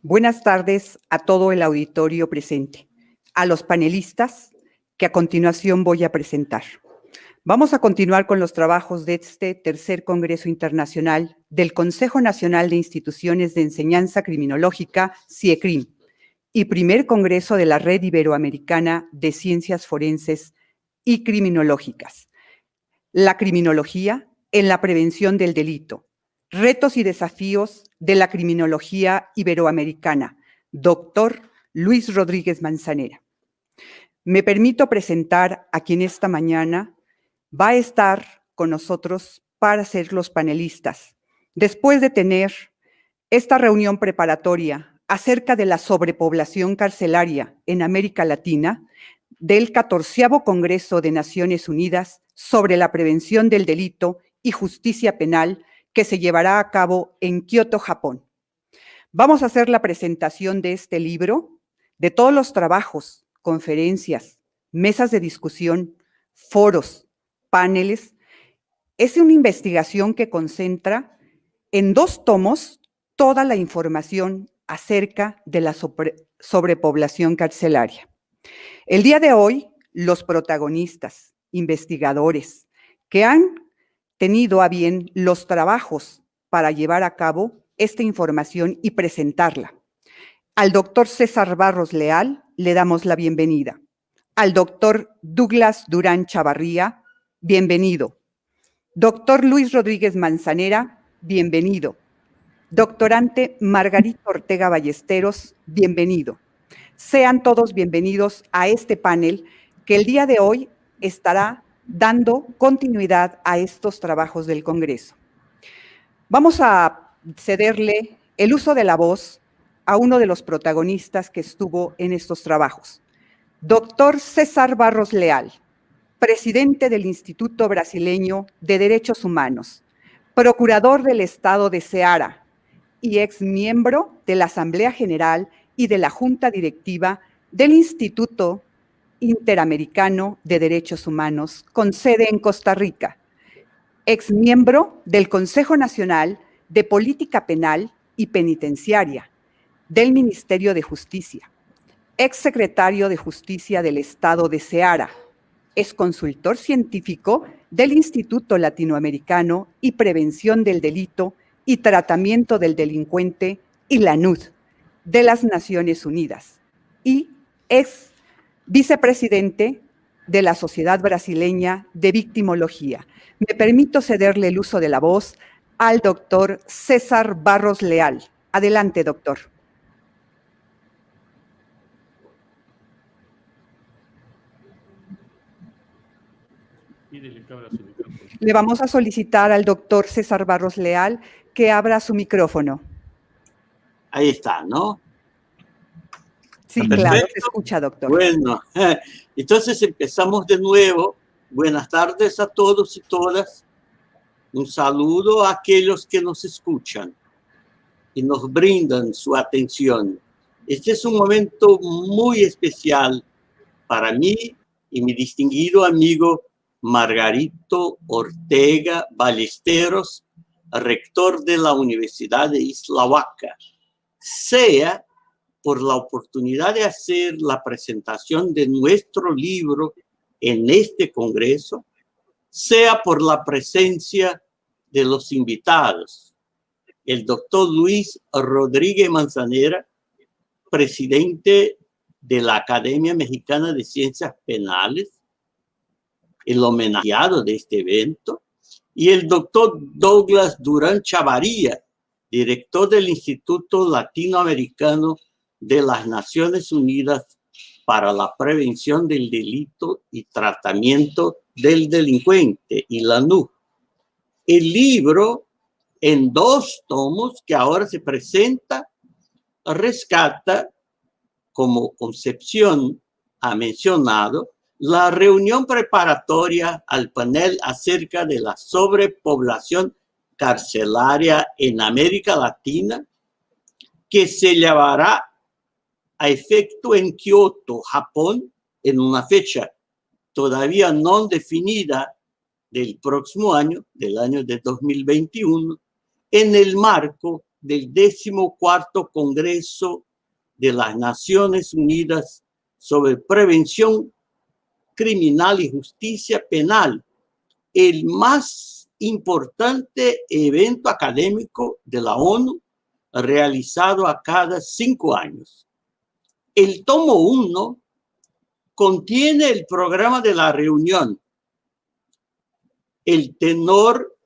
Buenas tardes a todo el auditorio presente, a los panelistas que a continuación voy a presentar. Vamos a continuar con los trabajos de este tercer Congreso Internacional del Consejo Nacional de Instituciones de Enseñanza Criminológica, CIECRIM, y primer Congreso de la Red Iberoamericana de Ciencias Forenses y Criminológicas. La criminología en la prevención del delito. Retos y desafíos de la criminología iberoamericana. Doctor Luis Rodríguez Manzanera. Me permito presentar a quien esta mañana va a estar con nosotros para ser los panelistas. Después de tener esta reunión preparatoria acerca de la sobrepoblación carcelaria en América Latina, del 14º Congreso de Naciones Unidas sobre la prevención del delito y justicia penal que se llevará a cabo en Kioto, Japón. Vamos a hacer la presentación de este libro, de todos los trabajos, conferencias, mesas de discusión, foros, paneles. Es una investigación que concentra en 2 tomos toda la información acerca de la sobrepoblación carcelaria. El día de hoy, los protagonistas, investigadores, que han tenido a bien los trabajos para llevar a cabo esta información y presentarla. Al doctor César Barros Leal le damos la bienvenida. Al doctor Douglas Durán Chavarría, bienvenido. Doctor Luis Rodríguez Manzanera, bienvenido. Doctorante Margarita Ortega Ballesteros, bienvenido. Sean todos bienvenidos a este panel que el día de hoy estará dando continuidad a estos trabajos del Congreso. Vamos a cederle el uso de la voz a uno de los protagonistas que estuvo en estos trabajos. Doctor César Barros Leal, presidente del Instituto Brasileño de Derechos Humanos, procurador del Estado de Ceará y exmiembro de la Asamblea General y de la Junta Directiva del Instituto Interamericano de Derechos Humanos, con sede en Costa Rica, exmiembro del Consejo Nacional de Política Penal y Penitenciaria, del Ministerio de Justicia, exsecretario de Justicia del Estado de Ceará, es consultor científico del Instituto Latinoamericano y Prevención del Delito y Tratamiento del Delincuente y la NUD de las Naciones Unidas y es vicepresidente de la Sociedad Brasileña de Victimología. Me permito cederle el uso de la voz al doctor César Barros Leal. Adelante, doctor. Le vamos a solicitar al doctor César Barros Leal que abra su micrófono. Ahí está, ¿no? Sí, claro, se escucha, doctor. Bueno, entonces empezamos de nuevo. Buenas tardes a todos y todas. Un saludo a aquellos que nos escuchan y nos brindan su atención. Este es un momento muy especial para mí y mi distinguido amigo Margarito Ortega Ballesteros, rector de la Universidad de Isla Huaca, sea por la oportunidad de hacer la presentación de nuestro libro en este congreso, sea por la presencia de los invitados, el doctor Luis Rodríguez Manzanera, presidente de la Academia Mexicana de Ciencias Penales, el homenajeado de este evento, y el doctor Douglas Durán Chavarría, director del Instituto Latinoamericano de las Naciones Unidas para la Prevención del Delito y Tratamiento del Delincuente, y la NUD. El libro, en 2 tomos que ahora se presenta, rescata, como Concepción ha mencionado, la reunión preparatoria al panel acerca de la sobrepoblación carcelaria en América Latina, que se llevará a efecto en Kioto, Japón, en una fecha todavía no definida del próximo año, del año de 2021, en el marco del 14º Congreso de las Naciones Unidas sobre Prevención Criminal y Justicia Penal, el más importante evento académico de la ONU realizado a cada 5 años. El tomo 1 contiene el programa de la reunión, el tenor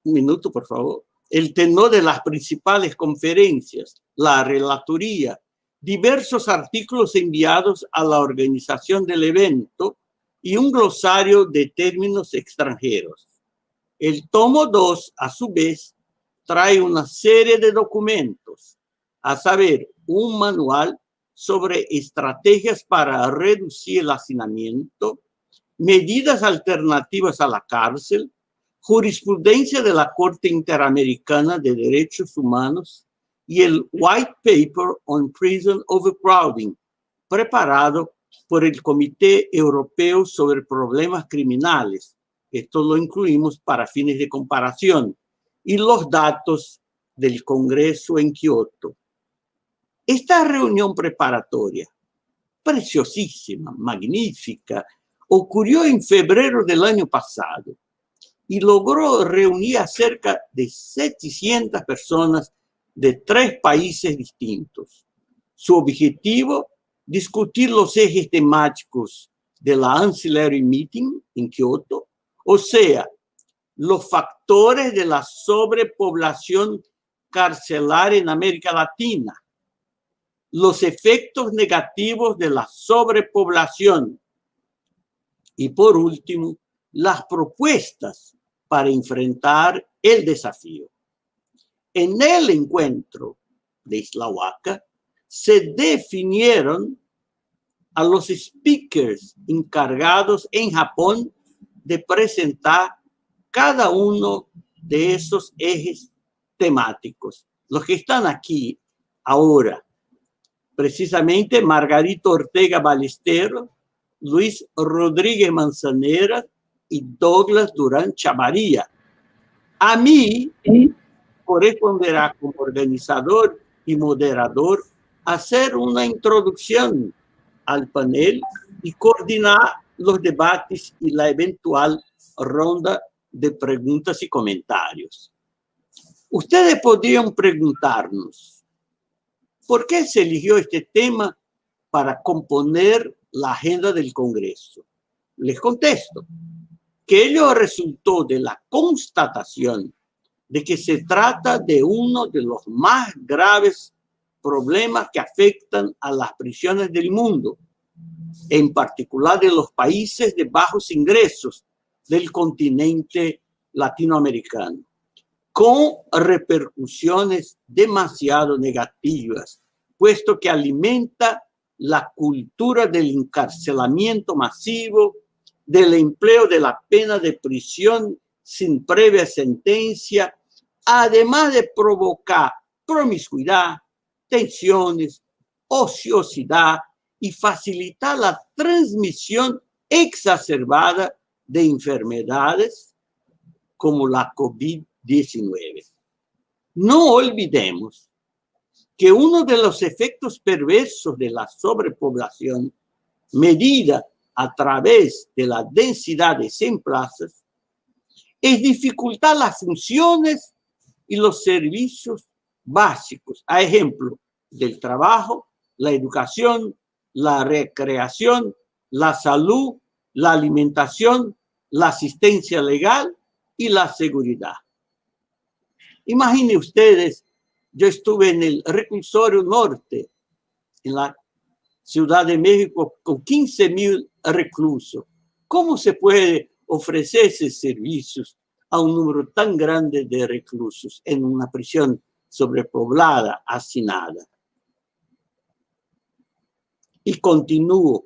un minuto, por favor. El tenor de las principales conferencias, la relatoría, diversos artículos enviados a la organización del evento y un glosario de términos extranjeros. El tomo 2, a su vez, trae una serie de documentos, a saber, un manual sobre estrategias para reducir el hacinamiento, medidas alternativas a la cárcel, jurisprudencia de la Corte Interamericana de Derechos Humanos y el White Paper on Prison Overcrowding, preparado por el Comité Europeo sobre Problemas Criminales. Esto lo incluimos para fines de comparación. Y los datos del Congreso en Kioto. Esta reunión preparatoria, preciosísima, magnífica, ocurrió en febrero del año pasado y logró reunir a cerca de 700 personas de 3 países distintos. Su objetivo, discutir los ejes temáticos de la Ancillary Meeting en Kioto, o sea, los factores de la sobrepoblación carcelaria en América Latina, los efectos negativos de la sobrepoblación y, por último, las propuestas para enfrentar el desafío. En el encuentro de Isla Huaca se definieron a los speakers encargados en Japón de presentar cada uno de esos ejes temáticos. Los que están aquí ahora, precisamente Margarito Ortega Ballesteros, Luis Rodríguez Manzanera y Douglas Durán Chavarría. A mí corresponderá como organizador y moderador hacer una introducción al panel y coordinar los debates y la eventual ronda de preguntas y comentarios. Ustedes podrían preguntarnos, ¿por qué se eligió este tema para componer la agenda del Congreso? Les contesto que ello resultó de la constatación de que se trata de uno de los más graves problemas que afectan a las prisiones del mundo, en particular de los países de bajos ingresos del continente latinoamericano, con repercusiones demasiado negativas, puesto que alimenta la cultura del encarcelamiento masivo, del empleo de la pena de prisión sin previa sentencia, además de provocar promiscuidad, tensiones, ociosidad y facilitar la transmisión exacerbada de enfermedades como la COVID-19. No olvidemos que uno de los efectos perversos de la sobrepoblación, medida a través de la densidad de 100 plazas, es dificultar las funciones y los servicios básicos, a ejemplo del trabajo, la educación, la recreación, la salud, la alimentación, la asistencia legal y la seguridad. Imaginen ustedes, yo estuve en el Reclusorio Norte, en la Ciudad de México, con 15,000 reclusos. ¿Cómo se puede ofrecer esos servicios a un número tan grande de reclusos en una prisión sobrepoblada, hacinada? Y continúo.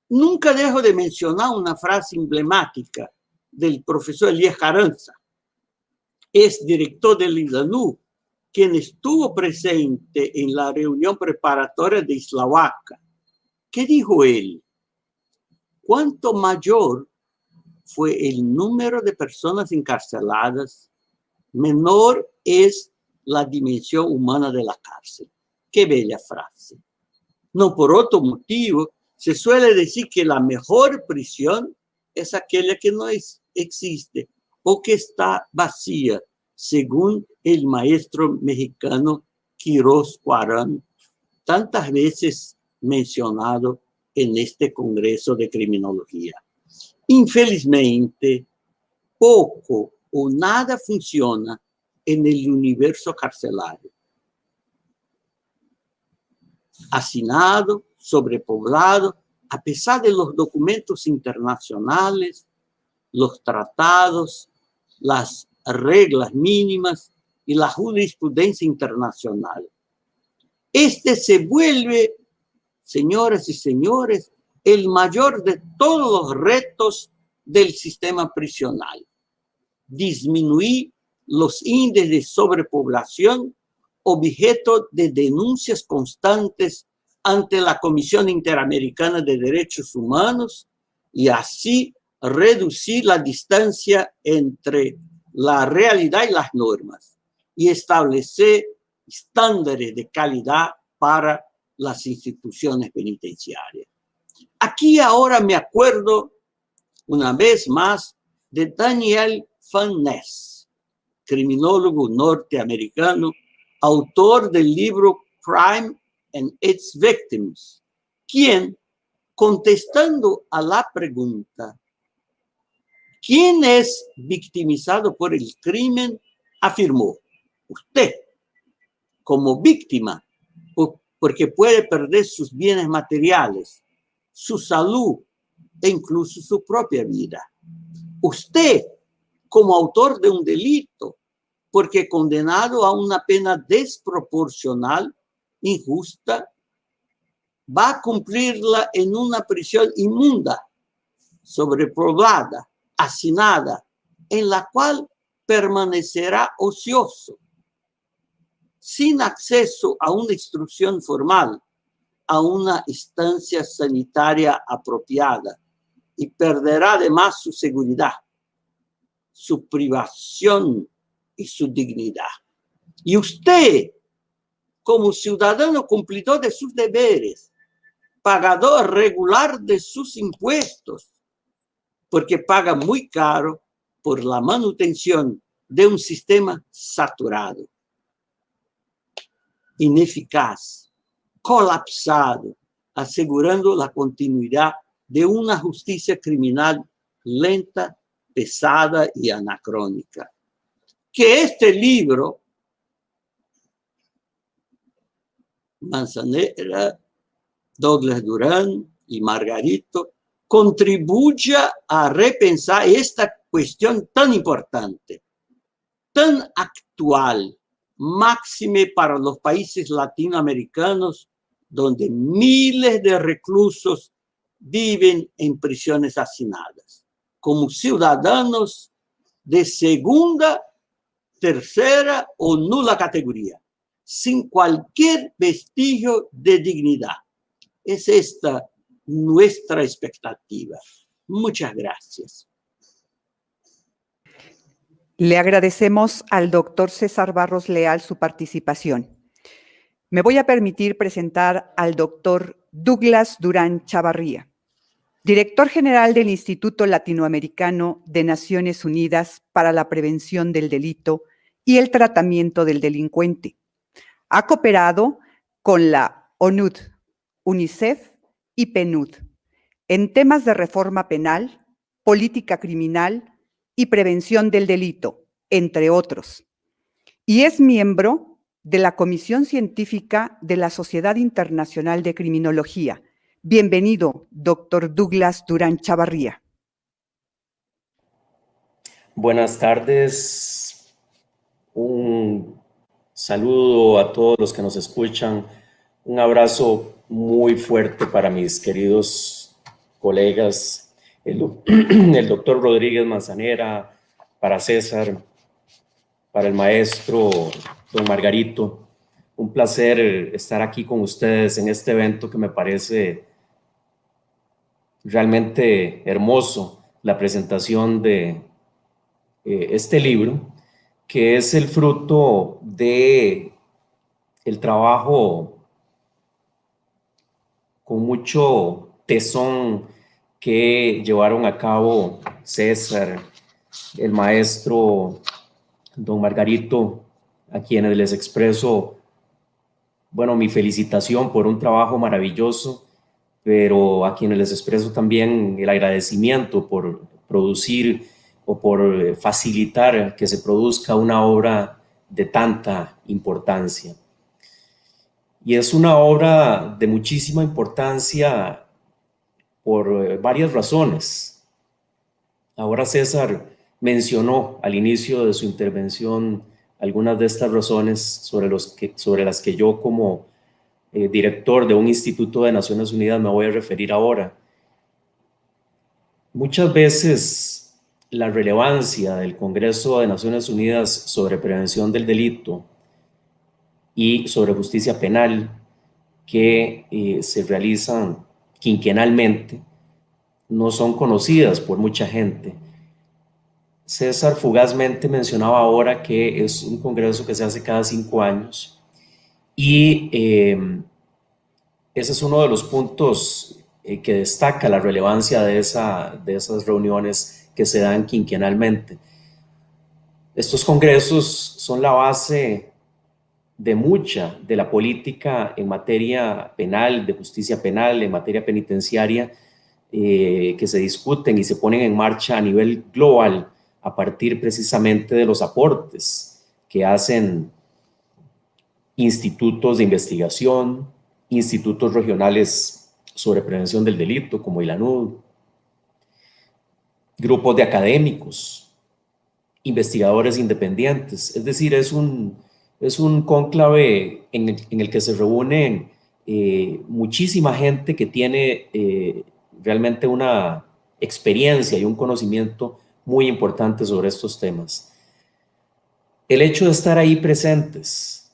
Nunca dejo de mencionar una frase emblemática del profesor Elías Carranza, es director del INDANU, quien estuvo presente en la reunión preparatoria de Isla Huaca. ¿Qué dijo él? cuanto mayor fue el número de personas encarceladas, menor es la dimensión humana de la cárcel. Qué bella frase. No por otro motivo, se suele decir que la mejor prisión es aquella que no existe o que está vacía, según el maestro mexicano Quirós Cuarón, tantas veces mencionado en este Congreso de Criminología. Infelizmente, poco o nada funciona en el universo carcelario. Hacinado, sobrepoblado, a pesar de los documentos internacionales, los tratados, las reglas mínimas y la jurisprudencia internacional. Este se vuelve, señoras y señores, el mayor de todos los retos del sistema prisional. Disminuir los índices de sobrepoblación, objeto de denuncias constantes ante la Comisión Interamericana de Derechos Humanos, y así reducir la distancia entre la realidad y las normas y establecer estándares de calidad para las instituciones penitenciarias. Aquí ahora me acuerdo una vez más de Daniel Van Ness, criminólogo norteamericano, autor del libro Crime and Its Victims, quien, contestando a la pregunta ¿quién es victimizado por el crimen?, afirmó: usted, como víctima, porque puede perder sus bienes materiales, su salud e incluso su propia vida. Usted, como autor de un delito, porque condenado a una pena desproporcional, injusta, va a cumplirla en una prisión inmunda, sobrepoblada, hacinada, en la cual permanecerá ocioso, sin acceso a una instrucción formal, a una instancia sanitaria apropiada, y perderá además su seguridad, su privación y su dignidad. Y usted, como ciudadano cumplidor de sus deberes, pagador regular de sus impuestos, porque paga muy caro por la manutención de un sistema saturado, ineficaz, colapsado, asegurando la continuidad de una justicia criminal lenta, pesada y anacrónica. Que este libro, Manzanera, Douglas Durán y Margarito, contribuya a repensar esta cuestión tan importante, tan actual, máxime para los países latinoamericanos, donde miles de reclusos viven en prisiones hacinadas, como ciudadanos de segunda, tercera o nula categoría, sin cualquier vestigio de dignidad. Es esta nuestra expectativa. Muchas gracias. Le agradecemos al doctor César Barros Leal su participación. Me voy a permitir presentar al doctor Douglas Durán Chavarría, director general del Instituto Latinoamericano de Naciones Unidas para la Prevención del Delito y el Tratamiento del Delincuente. Ha cooperado con la ONUD, UNICEF y PNUD en temas de reforma penal, política criminal y prevención del delito, entre otros. Y es miembro de la Comisión Científica de la Sociedad Internacional de Criminología. Bienvenido, doctor Douglas Durán Chavarría. Buenas tardes. Un saludo a todos los que nos escuchan. Un abrazo muy fuerte para mis queridos colegas, el doctor Rodríguez Manzanera, para César, para el maestro don Margarito. Un placer estar aquí con ustedes en este evento que me parece realmente hermoso la presentación de este libro, que es el fruto de el trabajo con mucho tesón que llevaron a cabo César, el maestro don Margarito, a quienes les expreso, bueno, mi felicitación por un trabajo maravilloso, pero a quienes les expreso también el agradecimiento por producir o por facilitar que se produzca una obra de tanta importancia. Y es una obra de muchísima importancia por varias razones. Ahora César mencionó al inicio de su intervención algunas de estas razones sobre las que yo como director de un instituto de Naciones Unidas me voy a referir ahora. Muchas veces la relevancia del Congreso de Naciones Unidas sobre prevención del delito y sobre justicia penal que se realizan quinquenalmente no son conocidas por mucha gente. César fugazmente mencionaba ahora que es un congreso que se hace cada 5 años y ese es uno de los puntos que destaca la relevancia de esas reuniones que se dan quinquenalmente. Estos congresos son la base de mucha de la política en materia penal, de justicia penal, en materia penitenciaria, que se discuten y se ponen en marcha a nivel global a partir precisamente de los aportes que hacen institutos de investigación, institutos regionales sobre prevención del delito como ILANUD, grupos de académicos, investigadores independientes. Es decir, es un cónclave en el que se reúnen muchísima gente que tiene realmente una experiencia y un conocimiento muy importante sobre estos temas. El hecho de estar ahí presentes,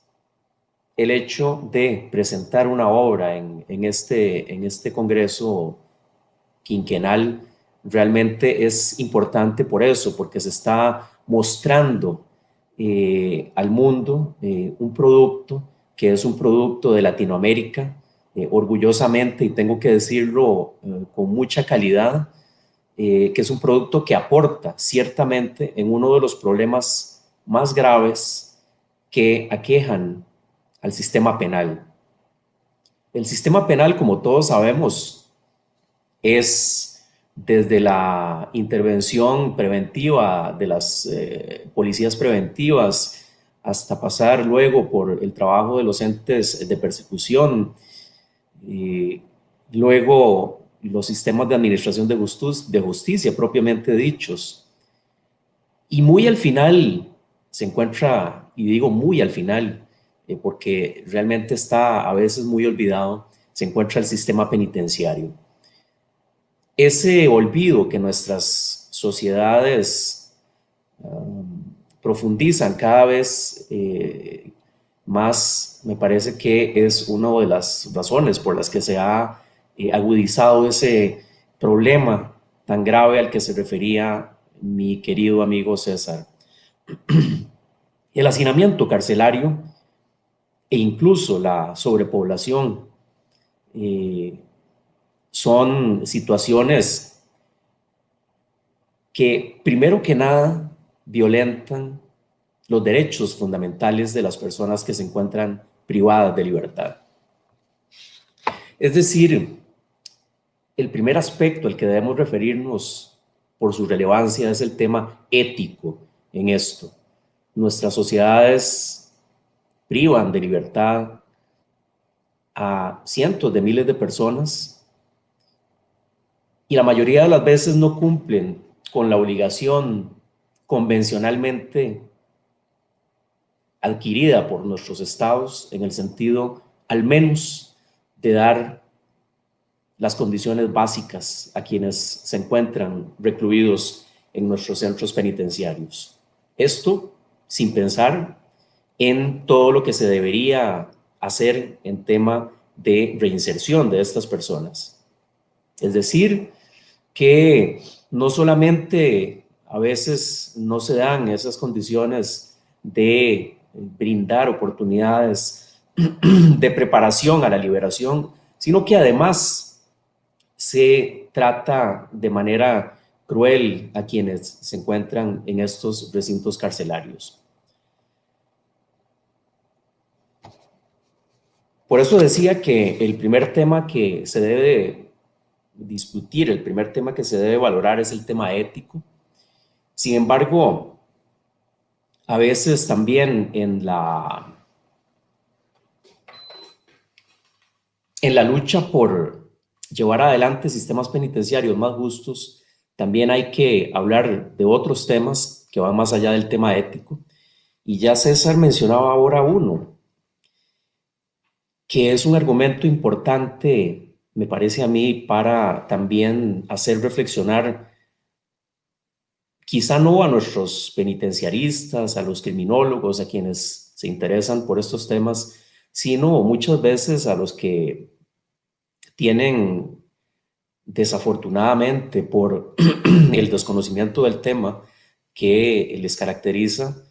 el hecho de presentar una obra en este congreso quinquenal realmente es importante por eso, porque se está mostrando al mundo un producto que es un producto de Latinoamérica, orgullosamente, y tengo que decirlo con mucha calidad, que es un producto que aporta ciertamente en uno de los problemas más graves que aquejan al sistema penal. El sistema penal, como todos sabemos, es desde la intervención preventiva de las policías preventivas hasta pasar luego por el trabajo de los entes de persecución, y luego los sistemas de administración de justicia propiamente dichos. Y muy al final se encuentra, y digo muy al final, porque realmente está a veces muy olvidado, se encuentra el sistema penitenciario. Ese olvido que nuestras sociedades profundizan cada vez más, me parece que es una de las razones por las que se ha agudizado ese problema tan grave al que se refería mi querido amigo César. El hacinamiento carcelario e incluso la sobrepoblación son situaciones que, primero que nada, violentan los derechos fundamentales de las personas que se encuentran privadas de libertad. Es decir, el primer aspecto al que debemos referirnos por su relevancia es el tema ético en esto. Nuestras sociedades privan de libertad a cientos de miles de personas y la mayoría de las veces no cumplen con la obligación convencionalmente adquirida por nuestros estados en el sentido al menos de dar las condiciones básicas a quienes se encuentran recluidos en nuestros centros penitenciarios. Esto sin pensar en todo lo que se debería hacer en tema de reinserción de estas personas. Es decir, que no solamente a veces no se dan esas condiciones de brindar oportunidades de preparación a la liberación, sino que además se trata de manera cruel a quienes se encuentran en estos recintos carcelarios. Por eso decía que el primer tema que se debe discutir, el primer tema que se debe valorar es el tema ético. Sin embargo, a veces también en la lucha por llevar adelante sistemas penitenciarios más justos, también hay que hablar de otros temas que van más allá del tema ético. Y ya César mencionaba ahora uno, que es un argumento importante, me parece a mí, para también hacer reflexionar, quizá no a nuestros penitenciaristas, a los criminólogos, a quienes se interesan por estos temas, sino muchas veces a los que tienen, desafortunadamente, por el desconocimiento del tema que les caracteriza,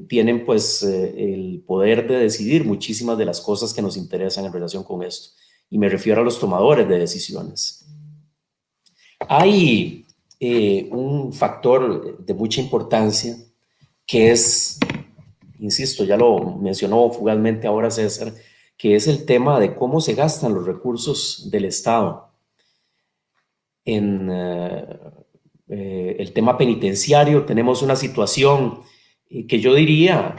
tienen pues el poder de decidir muchísimas de las cosas que nos interesan en relación con esto. Y me refiero a los tomadores de decisiones. Hay un factor de mucha importancia que es, insisto, ya lo mencionó fugazmente ahora César, que es el tema de cómo se gastan los recursos del Estado. En el tema penitenciario tenemos una situación que yo diría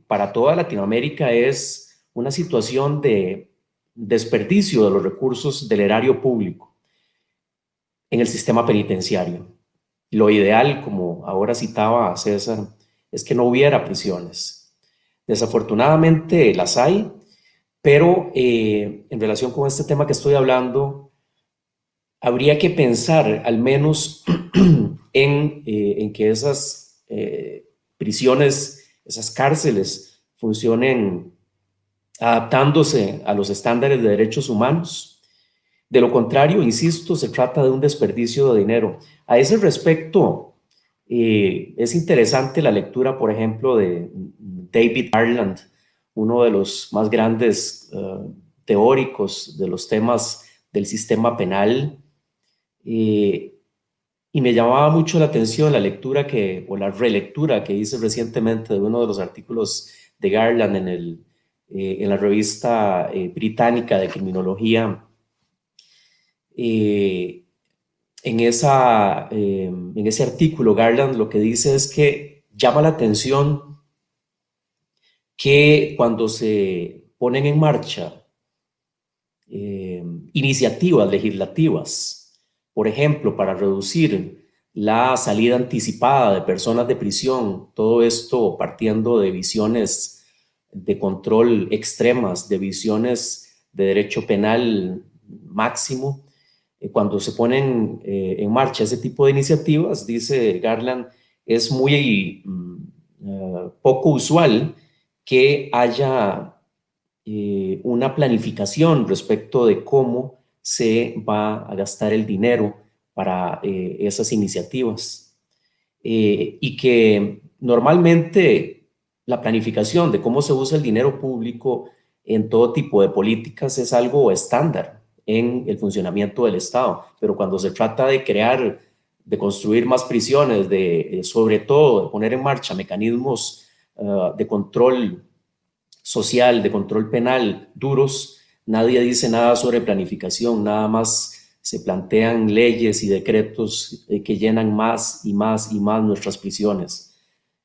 para toda Latinoamérica es una situación de desperdicio de los recursos del erario público en el sistema penitenciario. Lo ideal, como ahora citaba César, es que no hubiera prisiones. Desafortunadamente las hay, pero en relación con este tema que estoy hablando, habría que pensar al menos en que esas prisiones, esas cárceles funcionen adaptándose a los estándares de derechos humanos. De lo contrario, insisto, se trata de un desperdicio de dinero. A ese respecto, es interesante la lectura, por ejemplo, de David Garland, uno de los más grandes teóricos de los temas del sistema penal. Y me llamaba mucho la atención la lectura o la relectura que hice recientemente de uno de los artículos de Garland en la revista británica de criminología. En ese artículo, Garland lo que dice es que llama la atención que cuando se ponen en marcha iniciativas legislativas, por ejemplo, para reducir la salida anticipada de personas de prisión, todo esto partiendo de visiones de control extremas, de visiones de derecho penal máximo, cuando se ponen en marcha ese tipo de iniciativas, dice Garland, es muy poco usual que haya una planificación respecto de cómo se va a gastar el dinero para esas iniciativas y que normalmente la planificación de cómo se usa el dinero público en todo tipo de políticas es algo estándar en el funcionamiento del Estado, pero cuando se trata de crear, de construir más prisiones, sobre todo de poner en marcha mecanismos de control social, de control penal duros, nadie dice nada sobre planificación, nada más se plantean leyes y decretos que llenan más y más y más nuestras prisiones.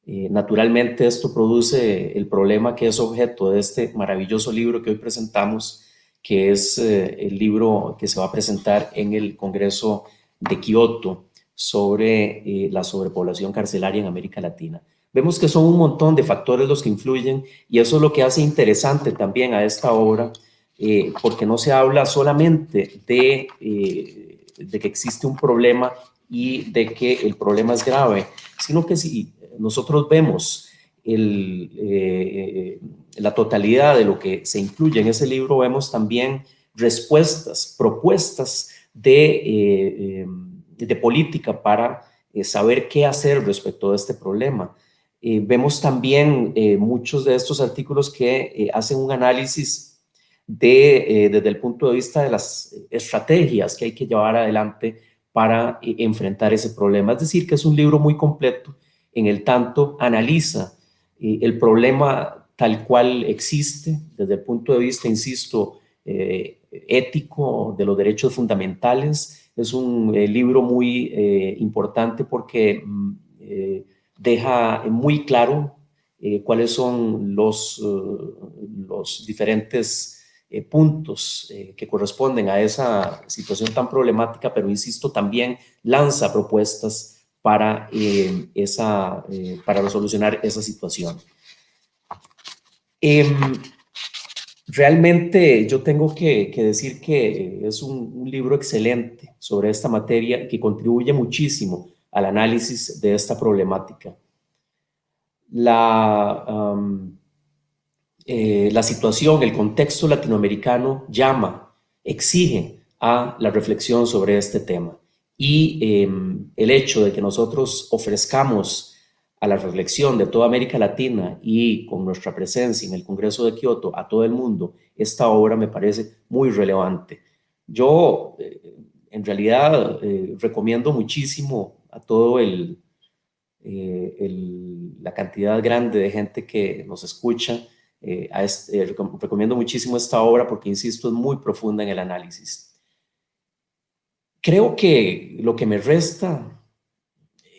Naturalmente esto produce el problema que es objeto de este maravilloso libro que hoy presentamos, que es el libro que se va a presentar en el Congreso de Kioto sobre la sobrepoblación carcelaria en América Latina. Vemos que son un montón de factores los que influyen y eso es lo que hace interesante también a esta obra, porque no se habla solamente de que existe un problema y de que el problema es grave, sino que si nosotros vemos la totalidad de lo que se incluye en ese libro, vemos también respuestas, propuestas de de política para saber qué hacer respecto a este problema. Vemos también muchos de estos artículos que hacen un análisis desde el punto de vista de las estrategias que hay que llevar adelante para enfrentar ese problema. Es decir, que es un libro muy completo en el tanto analiza el problema tal cual existe desde el punto de vista, insisto, ético, de los derechos fundamentales. Es un libro muy importante porque deja muy claro cuáles son los diferentes puntos que corresponden a esa situación tan problemática, pero insisto, también lanza propuestas para, para solucionar esa situación. Realmente yo tengo que decir que es un libro excelente sobre esta materia y que contribuye muchísimo al análisis de esta problemática. La situación, el contexto latinoamericano exige a la reflexión sobre este tema. Y el hecho de que nosotros ofrezcamos a la reflexión de toda América Latina y con nuestra presencia en el Congreso de Kioto a todo el mundo, esta obra me parece muy relevante. Yo, en realidad, recomiendo muchísimo a todo la cantidad grande de gente que nos escucha. Recomiendo muchísimo esta obra porque, insisto, es muy profunda en el análisis. Creo que lo que me resta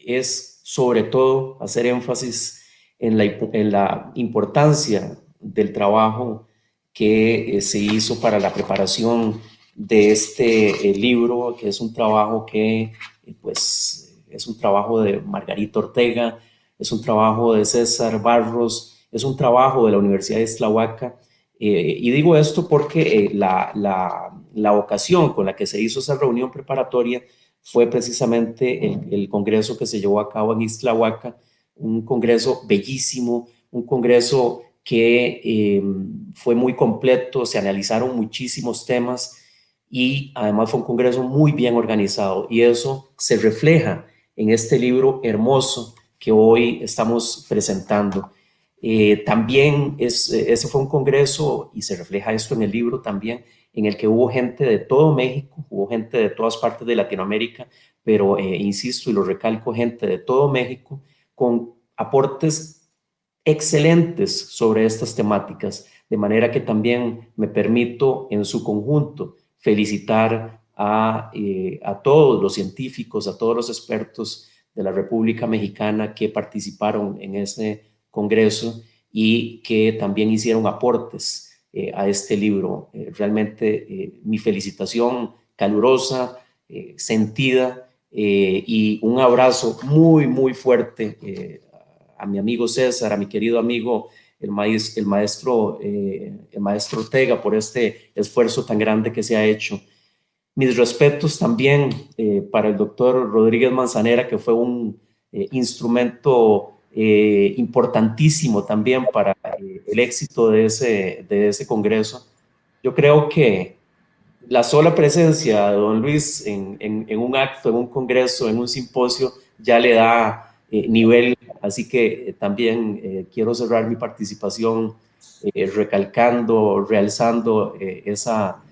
es, sobre todo, hacer énfasis en la importancia del trabajo que se hizo para la preparación de este libro, que es un trabajo que, pues, es un trabajo de Margarita Ortega, es un trabajo de César Barros, es un trabajo de la Universidad de Tlahuaca. Y digo esto porque la ocasión con la que se hizo esa reunión preparatoria fue precisamente el congreso que se llevó a cabo en Ixtlahuaca, un congreso bellísimo, un congreso que fue muy completo, se analizaron muchísimos temas y además fue un congreso muy bien organizado, y eso se refleja en este libro hermoso que hoy estamos presentando. También ese fue un congreso, y se refleja esto en el libro también, en el que hubo gente de todo México, hubo gente de todas partes de Latinoamérica, pero insisto y lo recalco, gente de todo México con aportes excelentes sobre estas temáticas, de manera que también me permito en su conjunto felicitar a todos los científicos, a todos los expertos de la República Mexicana que participaron en ese congreso y que también hicieron aportes a este libro. Realmente mi felicitación calurosa, sentida, y un abrazo muy, muy fuerte a mi amigo César, a mi querido amigo el maestro Ortega, por este esfuerzo tan grande que se ha hecho. Mis respetos también para el doctor Rodríguez Manzanera, que fue un instrumento importantísimo también para el éxito de ese congreso. Yo creo que la sola presencia de don Luis en un acto, en un congreso, en un simposio, ya le da nivel. Así que también quiero cerrar mi participación recalcando, realzando esa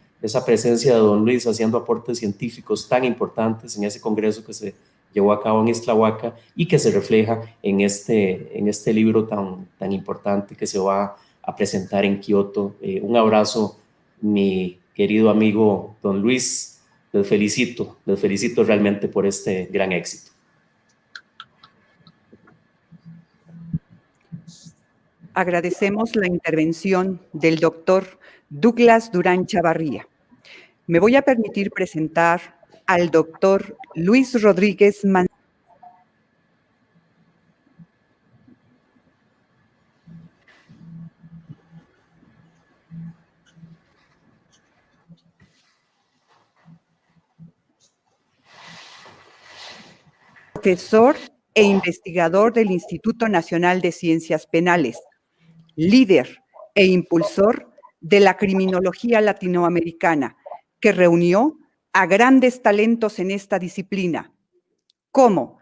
presencia de don Luis haciendo aportes científicos tan importantes en ese congreso que se llevó a cabo en Ixtlahuaca y que se refleja en este libro tan importante que se va a presentar en Kioto. Un abrazo, mi querido amigo don Luis. Les felicito realmente por este gran éxito. Agradecemos la intervención del doctor Douglas Durán Chavarría. Me voy a permitir presentar al doctor Luis Rodríguez Manzanera, profesor e investigador del Instituto Nacional de Ciencias Penales, líder e impulsor de la criminología latinoamericana, que reunió a grandes talentos en esta disciplina, como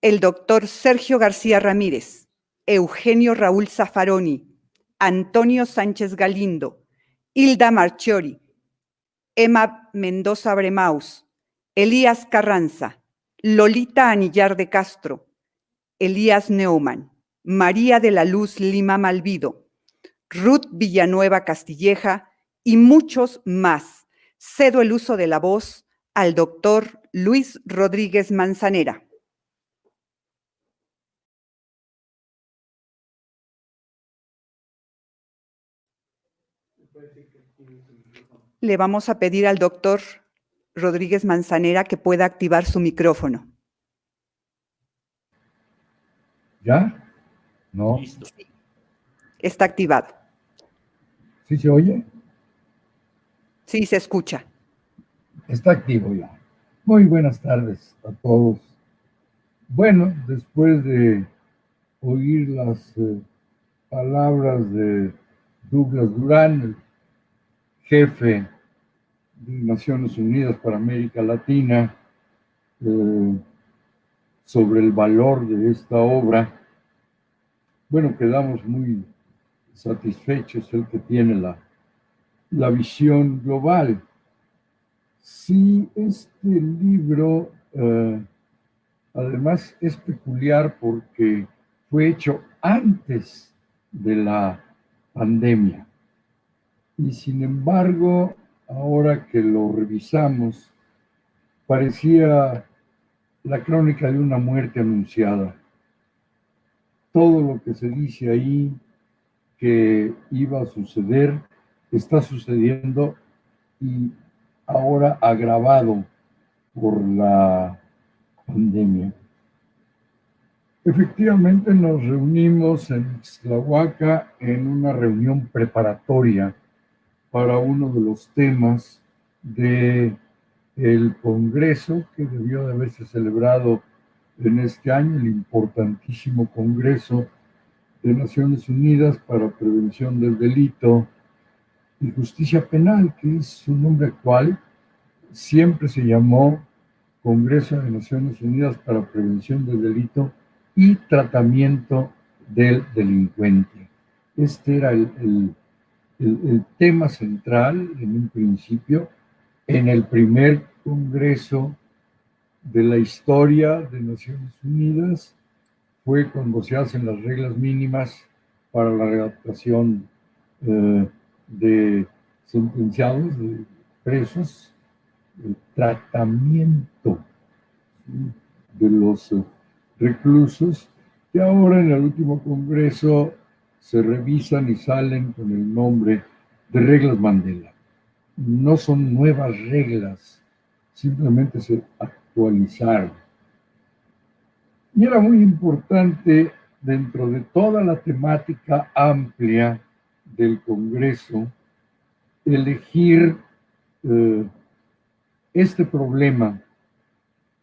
el doctor Sergio García Ramírez, Eugenio Raúl Zaffaroni, Antonio Sánchez Galindo, Hilda Marchiori, Emma Mendoza Bremaus, Elías Carranza, Lolita Anillar de Castro, Elías Neumann, María de la Luz Lima Malvido, Ruth Villanueva Castilleja y muchos más. Cedo el uso de la voz al doctor Luis Rodríguez Manzanera. Le vamos a pedir al doctor Rodríguez Manzanera que pueda activar su micrófono. ¿Ya? No. Listo. Está activado. ¿Sí se oye? Sí, se escucha. Está activo ya. Muy buenas tardes a todos. Bueno, después de oír las palabras de Douglas Durán, el jefe de Naciones Unidas para América Latina, sobre el valor de esta obra, bueno, quedamos muy satisfechos, el que tiene la visión global. Sí, este libro además es peculiar porque fue hecho antes de la pandemia. Y sin embargo, ahora que lo revisamos, parecía la crónica de una muerte anunciada. Todo lo que se dice ahí que iba a suceder, está sucediendo y ahora agravado por la pandemia. Efectivamente nos reunimos en Ixtlahuaca en una reunión preparatoria para uno de los temas del Congreso que debió de haberse celebrado en este año, el importantísimo Congreso de Naciones Unidas para Prevención del Delito y Justicia Penal, que es su nombre actual. Siempre se llamó Congreso de Naciones Unidas para Prevención del Delito y Tratamiento del Delincuente. Este era el tema central en un principio en el primer Congreso de la historia de Naciones Unidas. Fue cuando se hacen las reglas mínimas para la redactación de sentenciados, de presos, el tratamiento de los reclusos, que ahora en el último Congreso se revisan y salen con el nombre de reglas Mandela. No son nuevas reglas, simplemente se actualizaron. Y era muy importante, dentro de toda la temática amplia del Congreso, elegir este problema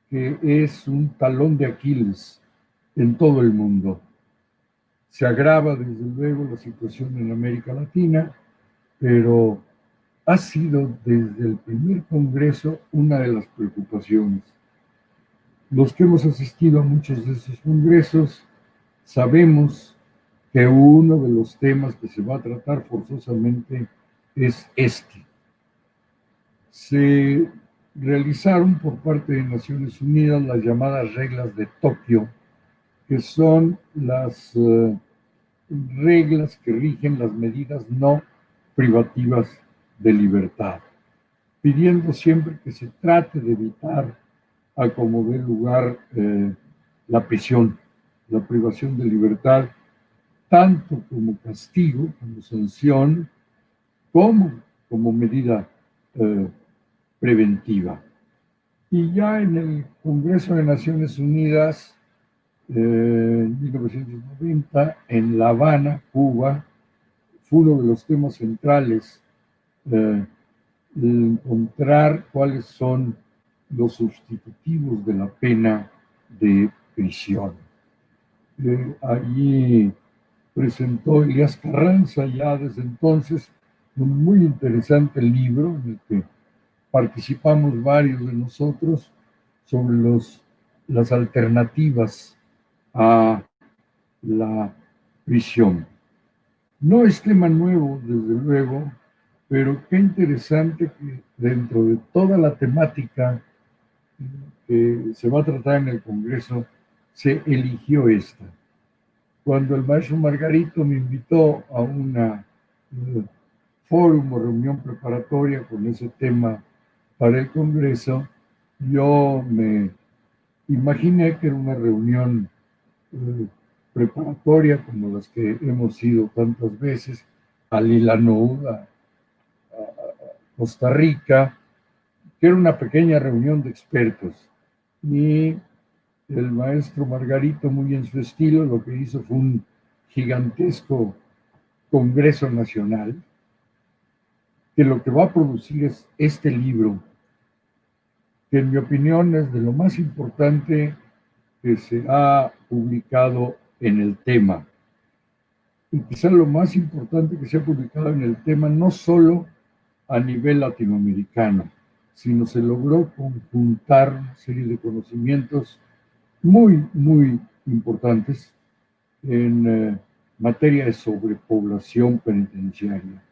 que es un talón de Aquiles en todo el mundo. Se agrava desde luego la situación en América Latina, pero ha sido desde el primer Congreso una de las preocupaciones. Los que hemos asistido a muchos de esos congresos sabemos que uno de los temas que se va a tratar forzosamente es este. Se realizaron por parte de Naciones Unidas las llamadas reglas de Tokio, que son las reglas que rigen las medidas no privativas de libertad, pidiendo siempre que se trate de evitar a como dé lugar la prisión, la privación de libertad, tanto como castigo, como sanción, como medida preventiva. Y ya en el Congreso de Naciones Unidas, en 1990, en La Habana, Cuba, fue uno de los temas centrales encontrar cuáles son los sustitutivos de la pena de prisión. Allí presentó Elías Carranza ya desde entonces un muy interesante libro en el que participamos varios de nosotros sobre los las alternativas a la prisión. No es tema nuevo, desde luego, pero qué interesante que dentro de toda la temática que se va a tratar en el Congreso, se eligió esta. Cuando el maestro Margarito me invitó a una fórum o reunión preparatoria con ese tema para el Congreso, yo me imaginé que era una reunión preparatoria como las que hemos ido tantas veces a Lilanú, a Costa Rica, que era una pequeña reunión de expertos. Y el maestro Margarito, muy en su estilo, lo que hizo fue un gigantesco Congreso Nacional, que lo que va a producir es este libro, que en mi opinión es de lo más importante que se ha publicado en el tema. Y quizá lo más importante que se ha publicado en el tema, no solo a nivel latinoamericano, sino se logró conjuntar una serie de conocimientos muy, muy importantes en materia de sobrepoblación penitenciaria.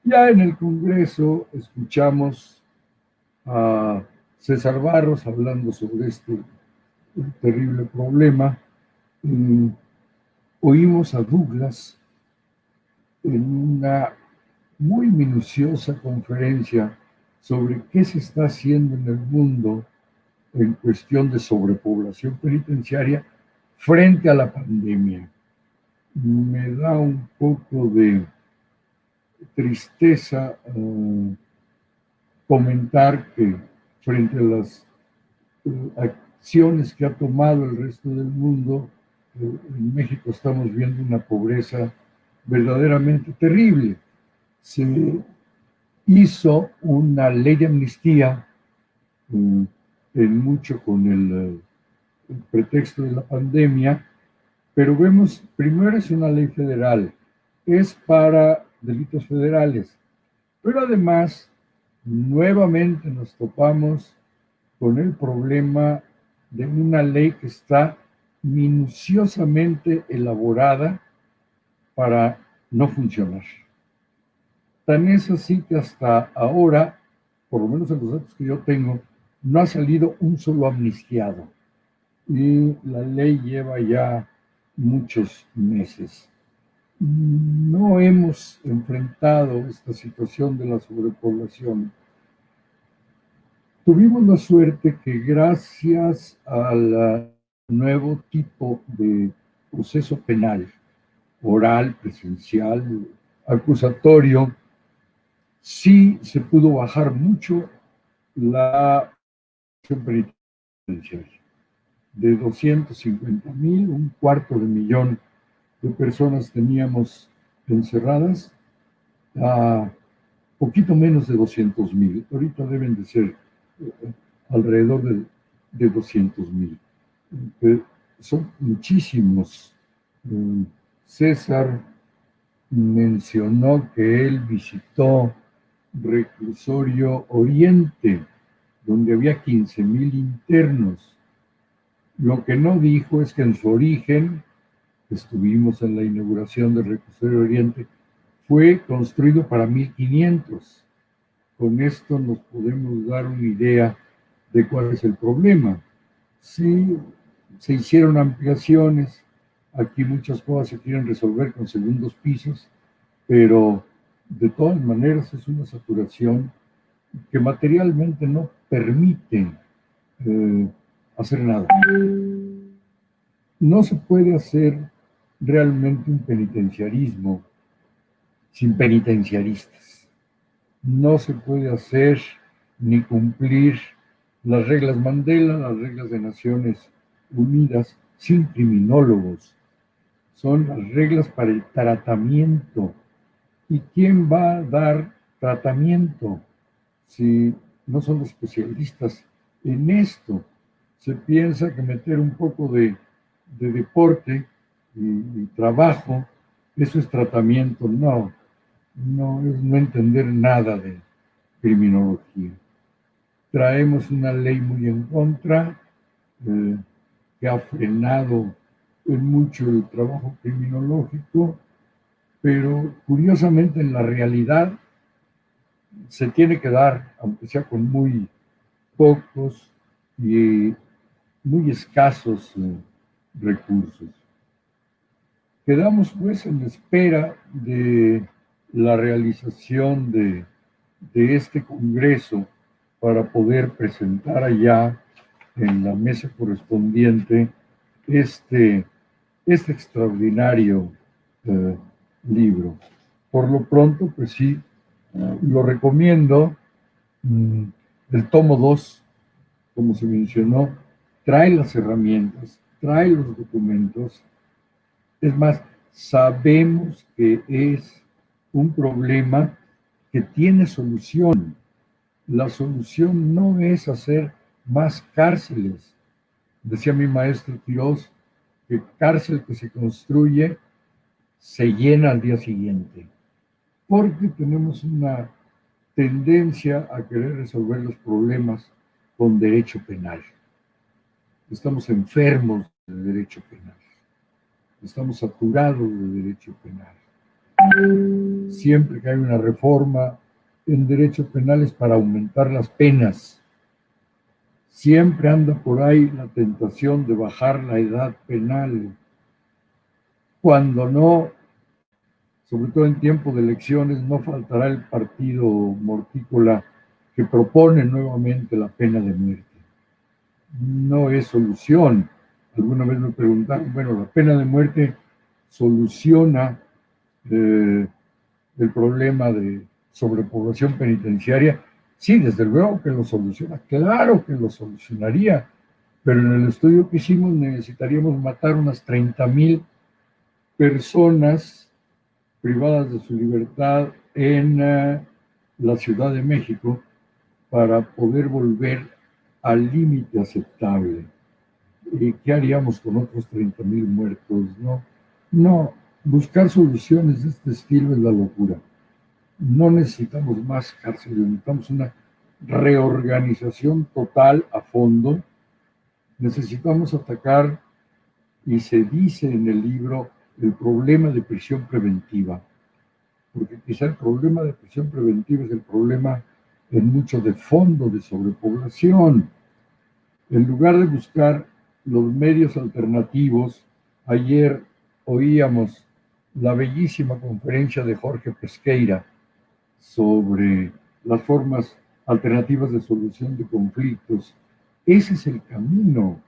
Ya en el Congreso escuchamos a César Barros hablando sobre este terrible problema. Oímos a Douglas en una muy minuciosa conferencia sobre qué se está haciendo en el mundo en cuestión de sobrepoblación penitenciaria frente a la pandemia. Me da un poco de tristeza comentar que frente a las acciones que ha tomado el resto del mundo, en México estamos viendo una pobreza verdaderamente terrible. Se hizo una ley de amnistía en mucho con el pretexto de la pandemia, pero vemos, primero es una ley federal, es para delitos federales, pero además nuevamente nos topamos con el problema de una ley que está minuciosamente elaborada para no funcionar. Tan es así que hasta ahora, por lo menos en los datos que yo tengo, no ha salido un solo amnistiado. Y la ley lleva ya muchos meses. No hemos enfrentado esta situación de la sobrepoblación. Tuvimos la suerte que gracias al nuevo tipo de proceso penal, oral, presencial, acusatorio, sí se pudo bajar mucho la penitenciaria. De 250,000, un cuarto de millón de personas teníamos encerradas, a poquito menos de 200,000. Ahorita deben de ser alrededor de 200,000. Son muchísimos. César mencionó que él visitó Reclusorio Oriente, donde había 15,000 internos. Lo que no dijo es que en su origen, estuvimos en la inauguración del Reclusorio Oriente, fue construido para 1,500. Con esto nos podemos dar una idea de cuál es el problema. Sí, se hicieron ampliaciones, aquí muchas cosas se quieren resolver con segundos pisos, pero de todas maneras es una saturación que materialmente no permite hacer nada. No se puede hacer realmente un penitenciarismo sin penitenciaristas. No se puede hacer ni cumplir las reglas Mandela, las reglas de Naciones Unidas, sin criminólogos. Son las reglas para el tratamiento. ¿Y quién va a dar tratamiento si no son especialistas en esto? Se piensa que meter un poco de deporte y trabajo, eso es tratamiento. No es no entender nada de criminología. Traemos una ley muy en contra, que ha frenado en mucho el trabajo criminológico, pero curiosamente en la realidad se tiene que dar, aunque sea con muy pocos y muy escasos recursos. Quedamos pues en espera de la realización de este congreso para poder presentar allá en la mesa correspondiente este extraordinario libro. Por lo pronto, pues sí, lo recomiendo. El tomo 2, como se mencionó, trae las herramientas, trae los documentos. Es más, sabemos que es un problema que tiene solución. La solución no es hacer más cárceles. Decía mi maestro Quirós que cárcel que se construye se llena al día siguiente, porque tenemos una tendencia a querer resolver los problemas con derecho penal. Estamos enfermos de derecho penal. Estamos saturados de derecho penal. Siempre que hay una reforma en derecho penal es para aumentar las penas. Siempre anda por ahí la tentación de bajar la edad penal. Cuando no, sobre todo en tiempo de elecciones, no faltará el partido mortícola que propone nuevamente la pena de muerte. No es solución. Alguna vez me preguntaron, bueno, la pena de muerte soluciona el problema de sobrepoblación penitenciaria. Sí, desde luego que lo soluciona, claro que lo solucionaría, pero en el estudio que hicimos necesitaríamos matar unas 30,000 personas privadas de su libertad en la Ciudad de México para poder volver al límite aceptable. ¿Y qué haríamos con otros 30,000 muertos? No, buscar soluciones de este estilo es la locura. No necesitamos más cárceles, necesitamos una reorganización total a fondo. Necesitamos atacar, y se dice en el libro, el problema de prisión preventiva, porque quizá el problema de prisión preventiva es el problema en mucho de fondo de sobrepoblación. En lugar de buscar los medios alternativos, ayer oíamos la bellísima conferencia de Jorge Pesqueira sobre las formas alternativas de solución de conflictos. Ese es el camino,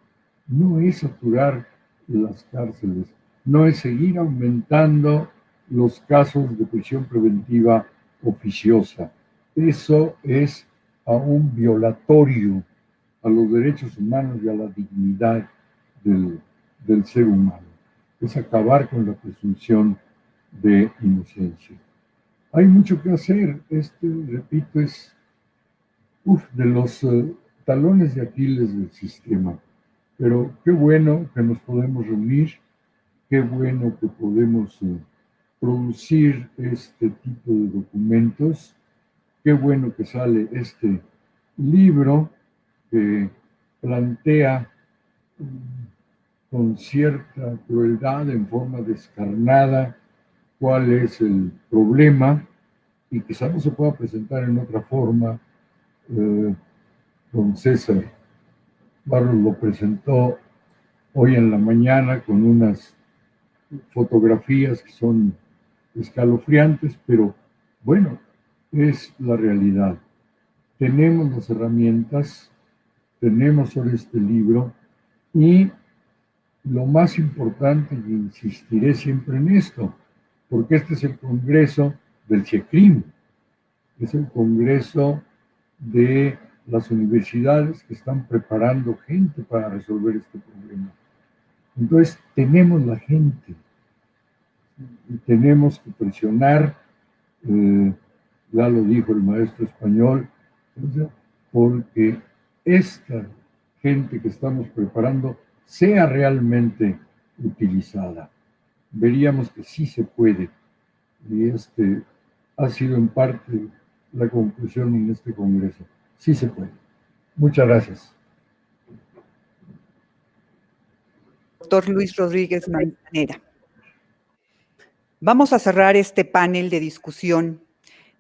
no es saturar las cárceles, no es seguir aumentando los casos de prisión preventiva oficiosa. Eso es a un violatorio a los derechos humanos y a la dignidad del ser humano. Es acabar con la presunción de inocencia. Hay mucho que hacer. Repito, es de los talones de Aquiles del sistema. Pero qué bueno que nos podemos reunir, qué bueno que podemos producir este tipo de documentos, qué bueno que sale este libro que plantea con cierta crueldad, en forma descarnada, cuál es el problema, y quizá no se pueda presentar en otra forma. Don César Barros lo presentó hoy en la mañana con unas fotografías que son escalofriantes, pero bueno, es la realidad. Tenemos las herramientas, tenemos ahora este libro, y lo más importante, y insistiré siempre en esto, porque este es el congreso del CIECRIM, es el congreso de las universidades que están preparando gente para resolver este problema. Entonces, tenemos la gente y tenemos que presionar, ya lo dijo el maestro español, porque esta gente que estamos preparando sea realmente utilizada. Veríamos que sí se puede, y ha sido en parte la conclusión en este congreso. Sí se puede. Muchas gracias. doctor Luis Rodríguez Manzanera. Vamos a cerrar este panel de discusión,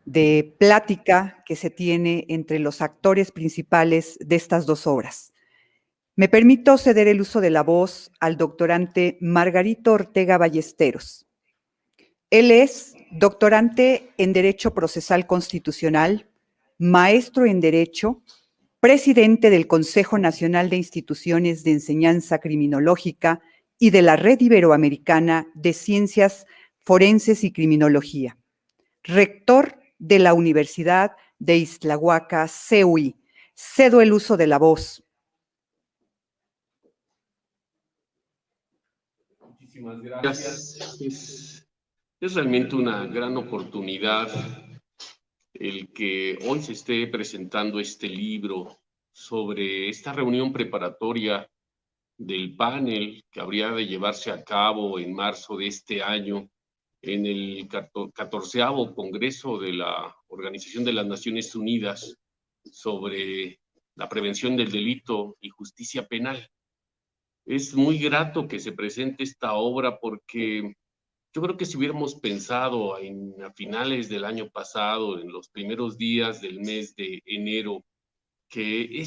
de plática que se tiene entre los actores principales de estas dos obras. Me permito ceder el uso de la voz al doctorante Margarito Ortega Ballesteros. Él es doctorante en Derecho Procesal Constitucional, maestro en Derecho, presidente del Consejo Nacional de Instituciones de Enseñanza Criminológica y de la Red Iberoamericana de Ciencias Forenses y Criminología, rector de la Universidad de Islahuaca, CEUI. Cedo el uso de la voz. Muchísimas gracias. Es realmente una gran oportunidad el que hoy se esté presentando este libro sobre esta reunión preparatoria del panel que habría de llevarse a cabo en marzo de este año en el 14º Congreso de la Organización de las Naciones Unidas sobre la prevención del delito y justicia penal. Es muy grato que se presente esta obra porque yo creo que si hubiéramos pensado a finales del año pasado, en los primeros días del mes de enero, que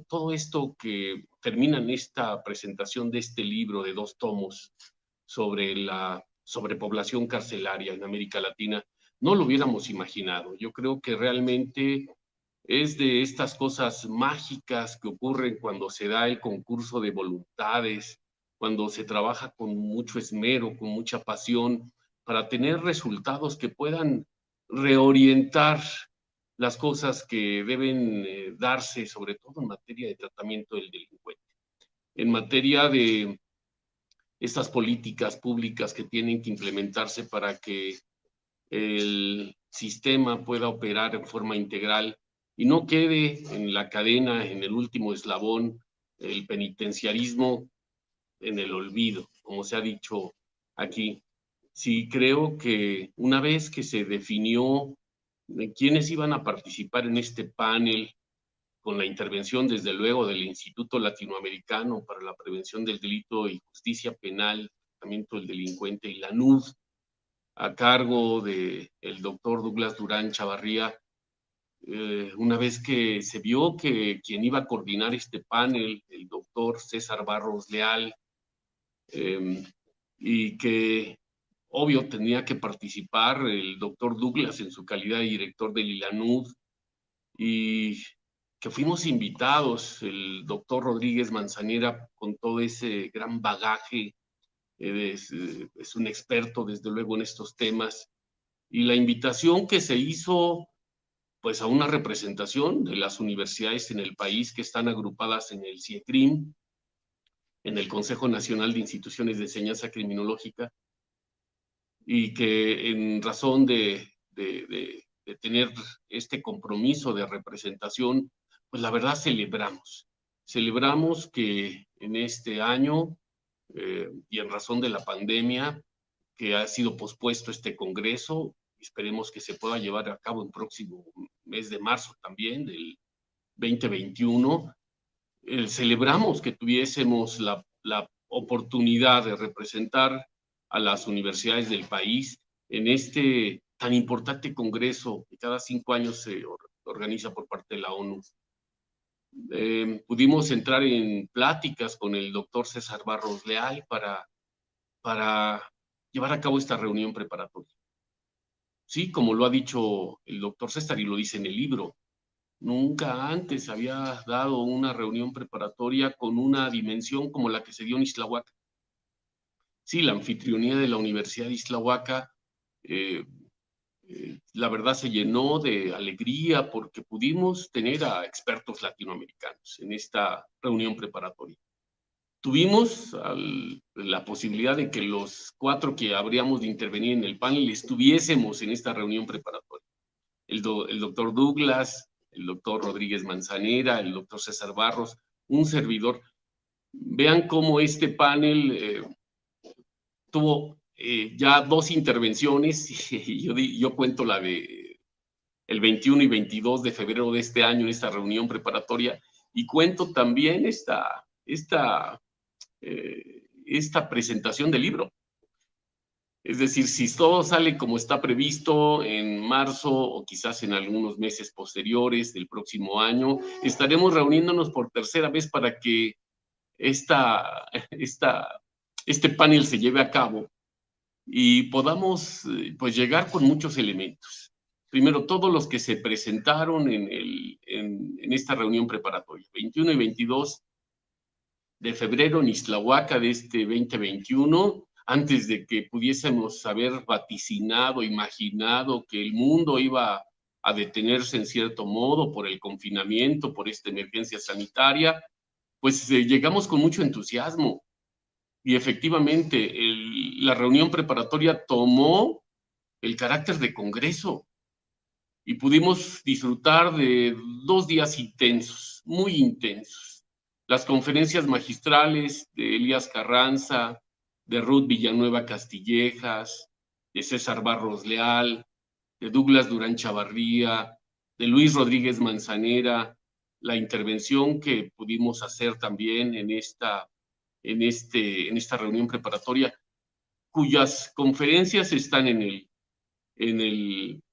todo esto que termina en esta presentación de este libro de 2 tomos sobre la sobrepoblación carcelaria en América Latina, no lo hubiéramos imaginado. Yo creo que realmente es de estas cosas mágicas que ocurren cuando se da el concurso de voluntades, cuando se trabaja con mucho esmero, con mucha pasión, para tener resultados que puedan reorientar las cosas que deben darse, sobre todo en materia de tratamiento del delincuente. En materia de estas políticas públicas que tienen que implementarse para que el sistema pueda operar en forma integral y no quede en la cadena, en el último eslabón, el penitenciarismo en el olvido, como se ha dicho aquí. Sí, creo que una vez que se definió quiénes iban a participar en este panel, con la intervención, desde luego, del Instituto Latinoamericano para la Prevención del Delito y Justicia Penal, Tratamiento del Delincuente, y la NUD, a cargo del doctor Douglas Durán Chavarría, una vez que se vio que quien iba a coordinar este panel, el doctor César Barros Leal, y que obvio tenía que participar el doctor Douglas en su calidad de director del ILANUD, y que fuimos invitados, el doctor Rodríguez Manzanera, con todo ese gran bagaje, es un experto desde luego en estos temas, y la invitación que se hizo pues a una representación de las universidades en el país que están agrupadas en el CIECRIM, en el Consejo Nacional de Instituciones de Enseñanza Criminológica, y que en razón de tener este compromiso de representación, pues la verdad celebramos que en este año y en razón de la pandemia que ha sido pospuesto este congreso, esperemos que se pueda llevar a cabo en próximo mes de marzo también del 2021, celebramos que tuviésemos la oportunidad de representar a las universidades del país en este tan importante congreso que cada 5 años se organiza por parte de la ONU. Pudimos entrar en pláticas con el doctor César Barros Leal para llevar a cabo esta reunión preparatoria. Sí, como lo ha dicho el doctor César y lo dice en el libro, nunca antes había dado una reunión preparatoria con una dimensión como la que se dio en Islahuaca. Sí, la anfitrionía de la Universidad de Islahuaca, la verdad se llenó de alegría porque pudimos tener a expertos latinoamericanos en esta reunión preparatoria. Tuvimos la posibilidad de que los 4 que habríamos de intervenir en el panel estuviésemos en esta reunión preparatoria. El doctor Douglas, el doctor Rodríguez Manzanera, el doctor César Barros, un servidor. Vean cómo este panel tuvo ya 2 intervenciones, y yo cuento la de el 21 y 22 de febrero de este año en esta reunión preparatoria, y cuento también esta presentación del libro. Es decir, si todo sale como está previsto en marzo o quizás en algunos meses posteriores del próximo año, estaremos reuniéndonos por tercera vez para que este panel se lleve a cabo y podamos pues llegar con muchos elementos. Primero, todos los que se presentaron en esta reunión preparatoria, 21 y 22 de febrero en Ixtlahuaca de este 2021, antes de que pudiésemos haber vaticinado, imaginado que el mundo iba a detenerse en cierto modo por el confinamiento, por esta emergencia sanitaria, pues llegamos con mucho entusiasmo. Y efectivamente, la reunión preparatoria tomó el carácter de congreso y pudimos disfrutar de 2 días intensos, muy intensos. Las conferencias magistrales de Elías Carranza, de Ruth Villanueva Castillejas, de César Barros Leal, de Douglas Durán Chavarría, de Luis Rodríguez Manzanera, la intervención que pudimos hacer también en esta reunión preparatoria, cuyas conferencias están en el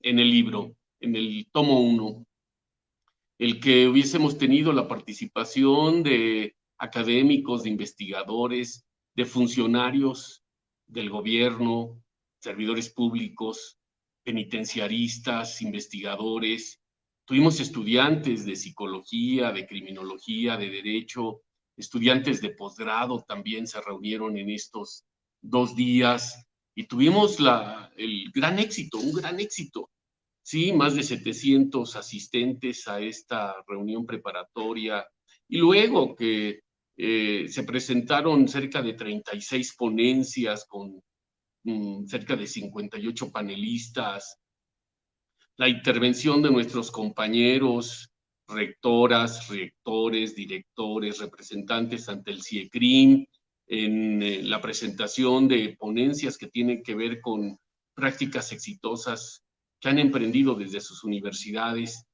libro, en el tomo 1. El que hubiésemos tenido la participación de académicos, de investigadores, de funcionarios del gobierno, servidores públicos, penitenciaristas, investigadores. Tuvimos estudiantes de psicología, de criminología, de derecho, estudiantes de posgrado también se reunieron en estos 2 días y tuvimos el gran éxito, un gran éxito. Sí, más de 700 asistentes a esta reunión preparatoria y luego que se presentaron cerca de 36 ponencias con cerca de 58 panelistas, la intervención de nuestros compañeros, rectoras, rectores, directores, representantes ante el CIECRIM, en la presentación de ponencias que tienen que ver con prácticas exitosas que han emprendido desde sus universidades.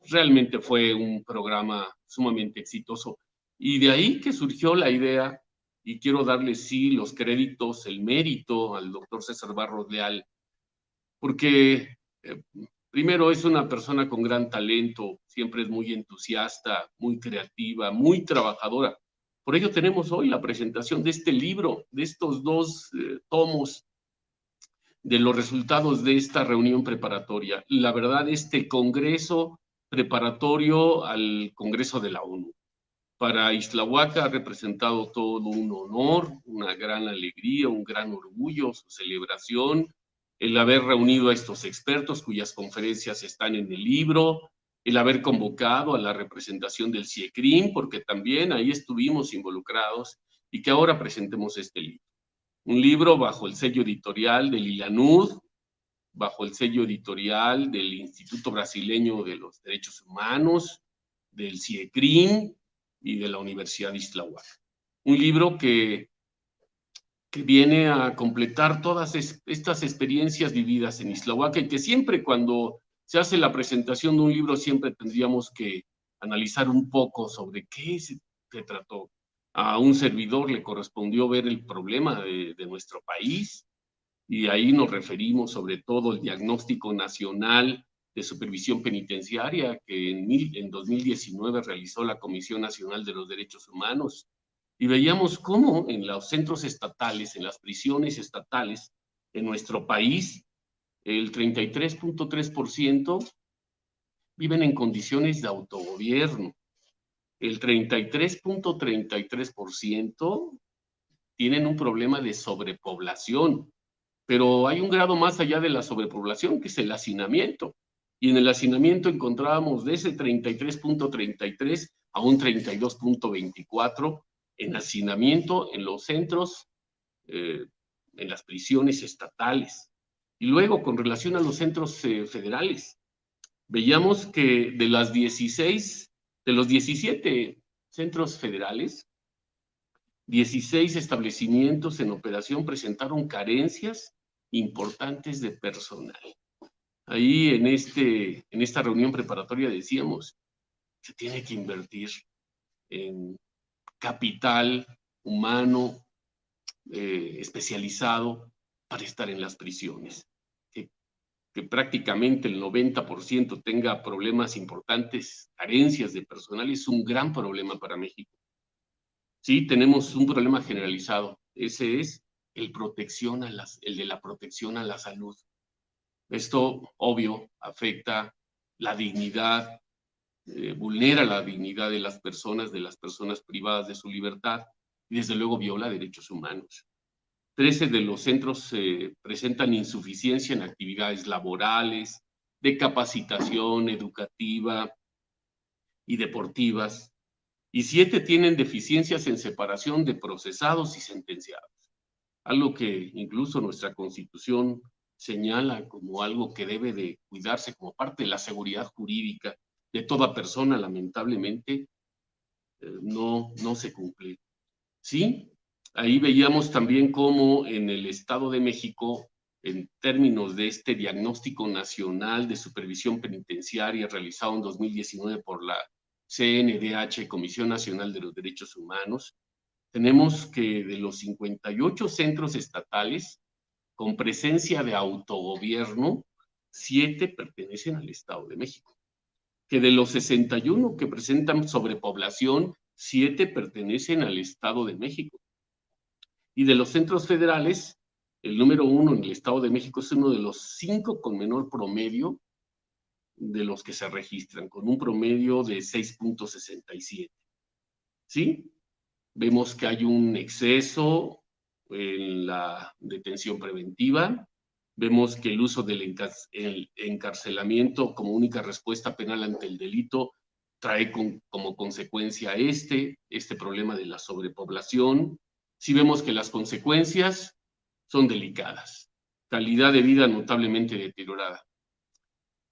Realmente fue un programa sumamente exitoso. Y de ahí que surgió la idea, y quiero darle sí los créditos, el mérito al doctor César Barros Leal, porque primero es una persona con gran talento, siempre es muy entusiasta, muy creativa, muy trabajadora. Por ello tenemos hoy la presentación de este libro, de estos 2 tomos, de los resultados de esta reunión preparatoria. La verdad, este congreso preparatorio al Congreso de la ONU. Para Ixtlahuaca ha representado todo un honor, una gran alegría, un gran orgullo, su celebración, el haber reunido a estos expertos cuyas conferencias están en el libro, el haber convocado a la representación del CIECRIM, porque también ahí estuvimos involucrados, y que ahora presentemos este libro. Un libro bajo el sello editorial del ILANUD, bajo el sello editorial del Instituto Brasileño de los Derechos Humanos, del CIECRIM y de la Universidad de Ixtlahuaca. Un libro que viene a completar todas estas experiencias vividas en Ixtlahuaca y que siempre cuando se hace la presentación de un libro siempre tendríamos que analizar un poco sobre qué se trató. A un servidor le correspondió ver el problema de nuestro país y ahí nos referimos sobre todo al diagnóstico nacional de supervisión penitenciaria que en 2019 realizó la Comisión Nacional de los Derechos Humanos y veíamos cómo en los centros estatales, en las prisiones estatales en nuestro país, el 33.3% viven en condiciones de autogobierno. El 33.33% tienen un problema de sobrepoblación, pero hay un grado más allá de la sobrepoblación, que es el hacinamiento. Y en el hacinamiento encontrábamos de ese 33.33 a un 32.24 en hacinamiento en los centros, en las prisiones estatales. Y luego, con relación a los centros federales, veíamos que de los 17 centros federales, 16 establecimientos en operación presentaron carencias importantes de personal. Ahí en esta reunión preparatoria decíamos, se tiene que invertir en capital humano, especializado para estar en las prisiones. Que prácticamente el 90% tenga problemas importantes, carencias de personal, es un gran problema para México. Sí, tenemos un problema generalizado. Ese es el de la protección a la salud. Esto, obvio, afecta la dignidad, vulnera la dignidad de las personas privadas de su libertad y desde luego viola derechos humanos. 13 de los centros presentan insuficiencia en actividades laborales, de capacitación educativa y deportivas, y 7 tienen deficiencias en separación de procesados y sentenciados, algo que incluso nuestra Constitución señala como algo que debe de cuidarse como parte de la seguridad jurídica de toda persona. Lamentablemente no se cumple. ¿Sí? Ahí veíamos también cómo en el Estado de México, en términos de este diagnóstico nacional de supervisión penitenciaria realizado en 2019 por la CNDH, Comisión Nacional de los Derechos Humanos, tenemos que de los 58 centros estatales con presencia de autogobierno, 7 pertenecen al Estado de México. Que de los 61 que presentan sobrepoblación, 7 pertenecen al Estado de México. Y de los centros federales, el número 1 en el Estado de México es uno de los 5 con menor promedio de los que se registran, con un promedio de 6.67. ¿Sí? Vemos que hay un exceso en la detención preventiva. Vemos que el uso del encarcelamiento como única respuesta penal ante el delito trae como consecuencia este problema de la sobrepoblación. Sí vemos que las consecuencias son delicadas. Calidad de vida notablemente deteriorada.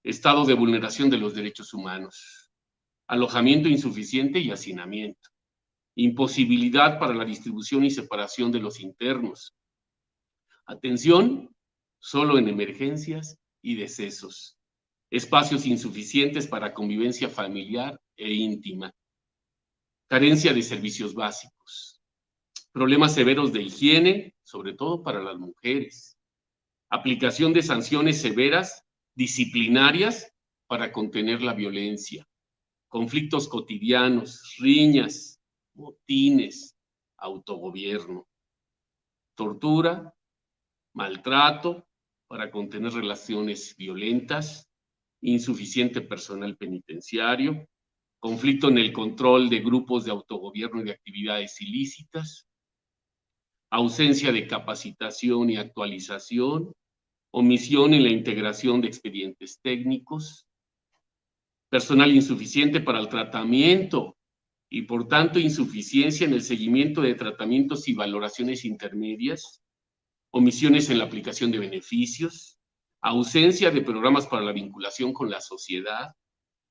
Estado de vulneración de los derechos humanos. Alojamiento insuficiente y hacinamiento. Imposibilidad para la distribución y separación de los internos. Atención solo en emergencias y decesos. Espacios insuficientes para convivencia familiar e íntima. Carencia de servicios básicos. Problemas severos de higiene, sobre todo para las mujeres. Aplicación de sanciones severas, disciplinarias, para contener la violencia. Conflictos cotidianos, riñas, motines, autogobierno. Tortura, maltrato para contener relaciones violentas, insuficiente personal penitenciario, conflicto en el control de grupos de autogobierno y de actividades ilícitas, ausencia de capacitación y actualización, omisión en la integración de expedientes técnicos, personal insuficiente para el tratamiento y por tanto insuficiencia en el seguimiento de tratamientos y valoraciones intermedias, omisiones en la aplicación de beneficios, ausencia de programas para la vinculación con la sociedad,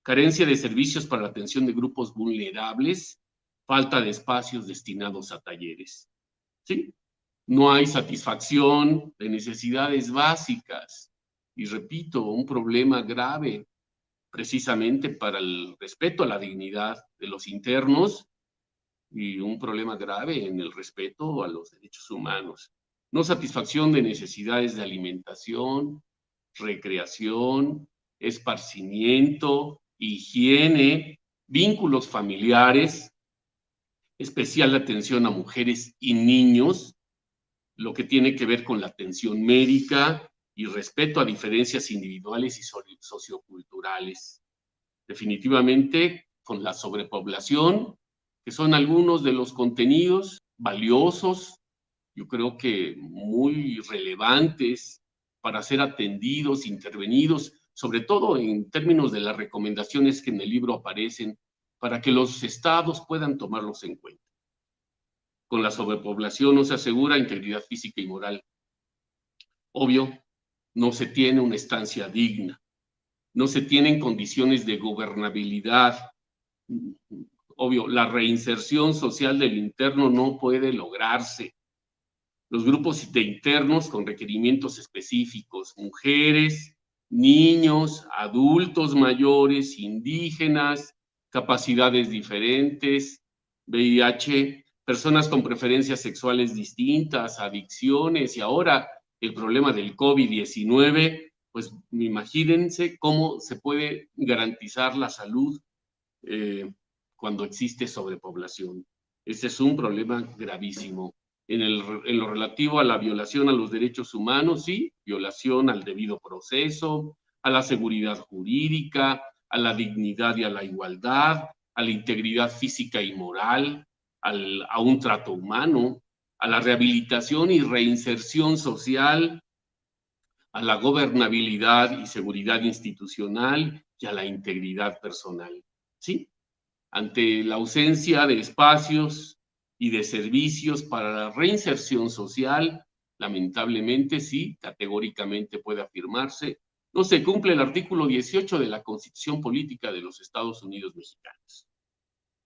carencia de servicios para la atención de grupos vulnerables, falta de espacios destinados a talleres. ¿Sí? No hay satisfacción de necesidades básicas. Y repito, un problema grave precisamente para el respeto a la dignidad de los internos y un problema grave en el respeto a los derechos humanos. No satisfacción de necesidades de alimentación, recreación, esparcimiento, higiene, vínculos familiares, especial atención a mujeres y niños, lo que tiene que ver con la atención médica y respeto a diferencias individuales y socioculturales. Definitivamente, con la sobrepoblación, que son algunos de los contenidos valiosos, yo creo que muy relevantes para ser atendidos, intervenidos, sobre todo en términos de las recomendaciones que en el libro aparecen, para que los estados puedan tomarlos en cuenta. Con la sobrepoblación no se asegura integridad física y moral. Obvio, no se tiene una estancia digna, no se tienen condiciones de gobernabilidad. Obvio, la reinserción social del interno no puede lograrse. Los grupos de internos con requerimientos específicos, mujeres, niños, adultos mayores, indígenas, capacidades diferentes, VIH, personas con preferencias sexuales distintas, adicciones y ahora el problema del COVID-19, pues imagínense cómo se puede garantizar la salud cuando existe sobrepoblación. Ese es un problema gravísimo. En lo relativo a la violación a los derechos humanos, sí, violación al debido proceso, a la seguridad jurídica, a la dignidad y a la igualdad, a la integridad física y moral, a un trato humano, a la rehabilitación y reinserción social, a la gobernabilidad y seguridad institucional y a la integridad personal. ¿Sí? Ante la ausencia de espacios y de servicios para la reinserción social, lamentablemente sí, categóricamente puede afirmarse, no se cumple el artículo 18 de la Constitución Política de los Estados Unidos Mexicanos.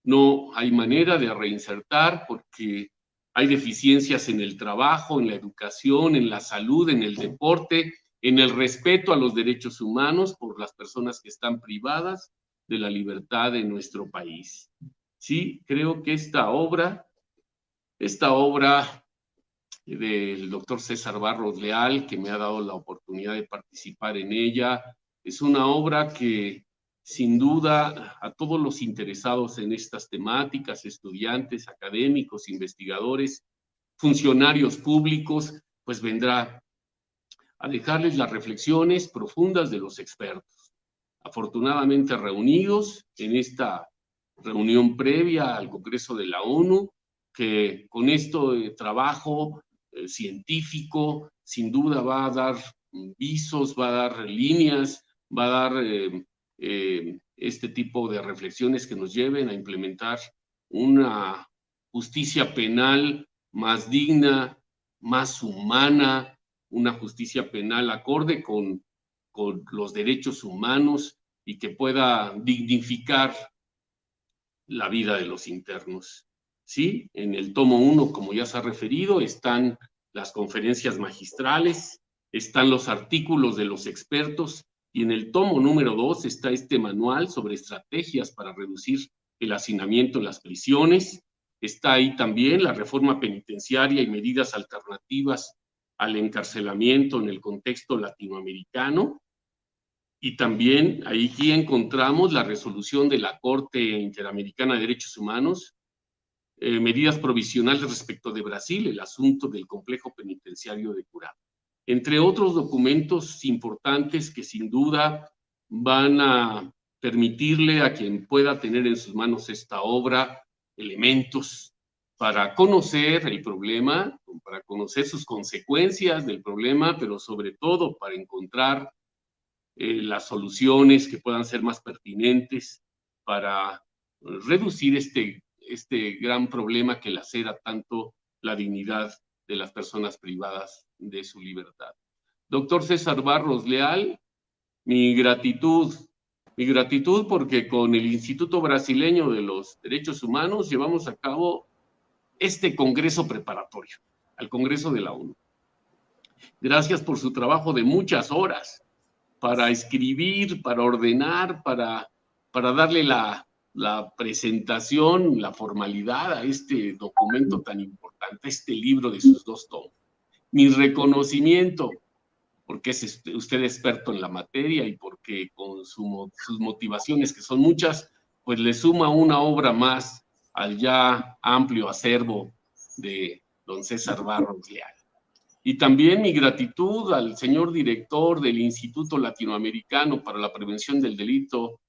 No hay manera de reinsertar porque hay deficiencias en el trabajo, en la educación, en la salud, en el deporte, en el respeto a los derechos humanos por las personas que están privadas de la libertad de nuestro país. Sí, creo que esta obra del doctor César Barros Leal, que me ha dado la oportunidad de participar en ella, es una obra que sin duda a todos los interesados en estas temáticas, estudiantes, académicos, investigadores, funcionarios públicos, pues vendrá a dejarles las reflexiones profundas de los expertos. Afortunadamente reunidos en esta reunión previa al Congreso de la ONU, que con esto de trabajo científico sin duda va a dar visos, va a dar líneas, va a dar este tipo de reflexiones que nos lleven a implementar una justicia penal más digna, más humana, una justicia penal acorde con los derechos humanos y que pueda dignificar la vida de los internos. Sí, en el tomo 1, como ya se ha referido, están las conferencias magistrales, están los artículos de los expertos y en el tomo número 2 está este manual sobre estrategias para reducir el hacinamiento en las prisiones. Está ahí también la reforma penitenciaria y medidas alternativas al encarcelamiento en el contexto latinoamericano. Y también ahí encontramos la resolución de la Corte Interamericana de Derechos Humanos, medidas provisionales respecto de Brasil, el asunto del complejo penitenciario de Curado. Entre otros documentos importantes que sin duda van a permitirle a quien pueda tener en sus manos esta obra elementos para conocer el problema, para conocer sus consecuencias del problema, pero sobre todo para encontrar las soluciones que puedan ser más pertinentes para reducir este gran problema que lacera tanto la dignidad de las personas privadas de su libertad. Doctor César Barros Leal, mi gratitud porque con el Instituto Brasileño de los Derechos Humanos llevamos a cabo este congreso preparatorio al Congreso de la ONU. Gracias por su trabajo de muchas horas para escribir, para ordenar, para darle la presentación, la formalidad a este documento tan importante, este libro de sus 2 tomos. Mi reconocimiento, porque es usted experto en la materia y porque con sus motivaciones, que son muchas, pues le suma una obra más al ya amplio acervo de don César Barros Leal. Y también mi gratitud al señor director del Instituto Latinoamericano para la Prevención del Delito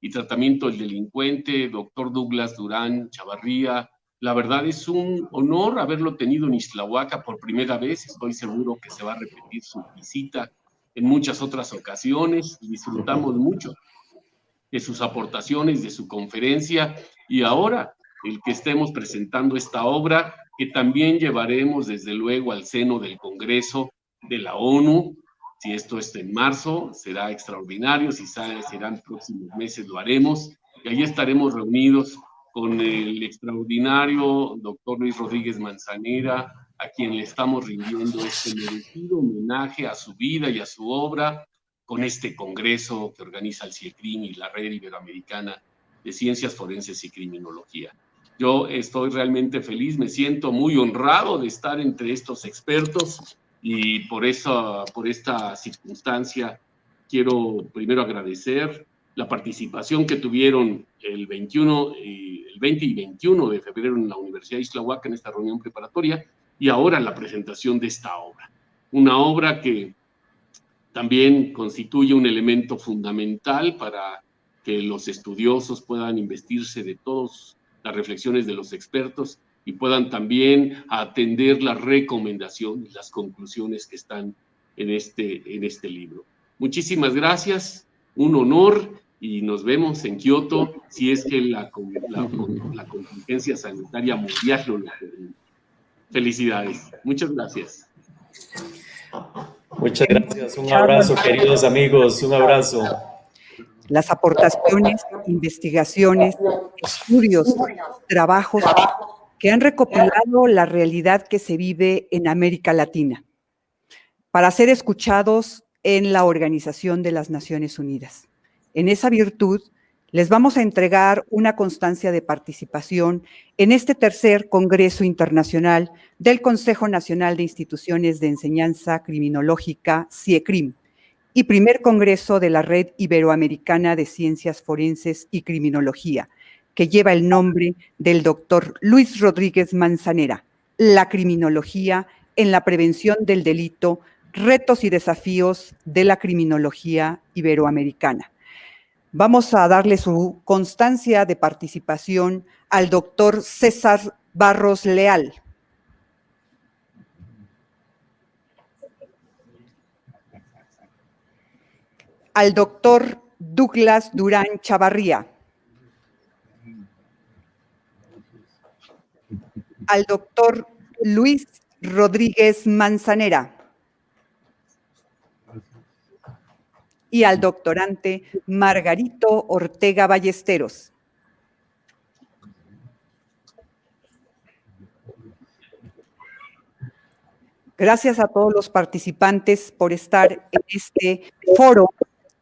y Tratamiento del Delincuente, doctor Douglas Durán Chavarría. La verdad es un honor haberlo tenido en Ixtlahuaca por primera vez. Estoy seguro que se va a repetir su visita en muchas otras ocasiones. Disfrutamos mucho de sus aportaciones, de su conferencia y ahora el que estemos presentando esta obra que también llevaremos desde luego al seno del Congreso de la ONU. Si esto es en marzo, será extraordinario, si serán próximos meses lo haremos, y ahí estaremos reunidos con el extraordinario doctor Luis Rodríguez Manzanera, a quien le estamos rindiendo este merecido homenaje a su vida y a su obra, con este congreso que organiza el CIECRIM y la Red Iberoamericana de Ciencias Forenses y Criminología. Yo estoy realmente feliz, me siento muy honrado de estar entre estos expertos y por esta circunstancia quiero primero agradecer la participación que tuvieron el 20 y 21 de febrero en la Universidad de Ixtlahuaca en esta reunión preparatoria y ahora la presentación de esta obra. Una obra que también constituye un elemento fundamental para que los estudiosos puedan investirse de todas las reflexiones de los expertos y puedan también atender las recomendaciones, las conclusiones que están en este libro. Muchísimas gracias, un honor y nos vemos en Kioto si es que la contingencia sanitaria mundial lo permite. Felicidades. Muchas gracias. Muchas gracias. Un abrazo, queridos amigos. Un abrazo. Las aportaciones, investigaciones, estudios, trabajos que han recopilado la realidad que se vive en América Latina para ser escuchados en la Organización de las Naciones Unidas. En esa virtud, les vamos a entregar una constancia de participación en este tercer Congreso Internacional del Consejo Nacional de Instituciones de Enseñanza Criminológica, CIECRIM, y primer Congreso de la Red Iberoamericana de Ciencias Forenses y Criminología, que lleva el nombre del doctor Luis Rodríguez Manzanera, La criminología en la prevención del delito, retos y desafíos de la criminología iberoamericana. Vamos a darle su constancia de participación al doctor César Barros Leal. Al doctor Douglas Durán Chavarría. Al doctor Luis Rodríguez Manzanera. Y al doctorante Margarito Ortega Ballesteros. Gracias a todos los participantes por estar en este foro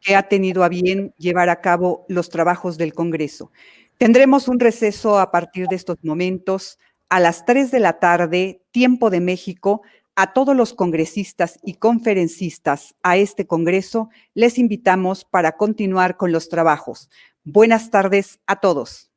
que ha tenido a bien llevar a cabo los trabajos del Congreso. Tendremos un receso a partir de estos momentos. A las 3 de la tarde, tiempo de México. A todos los congresistas y conferencistas a este Congreso les invitamos para continuar con los trabajos. Buenas tardes a todos.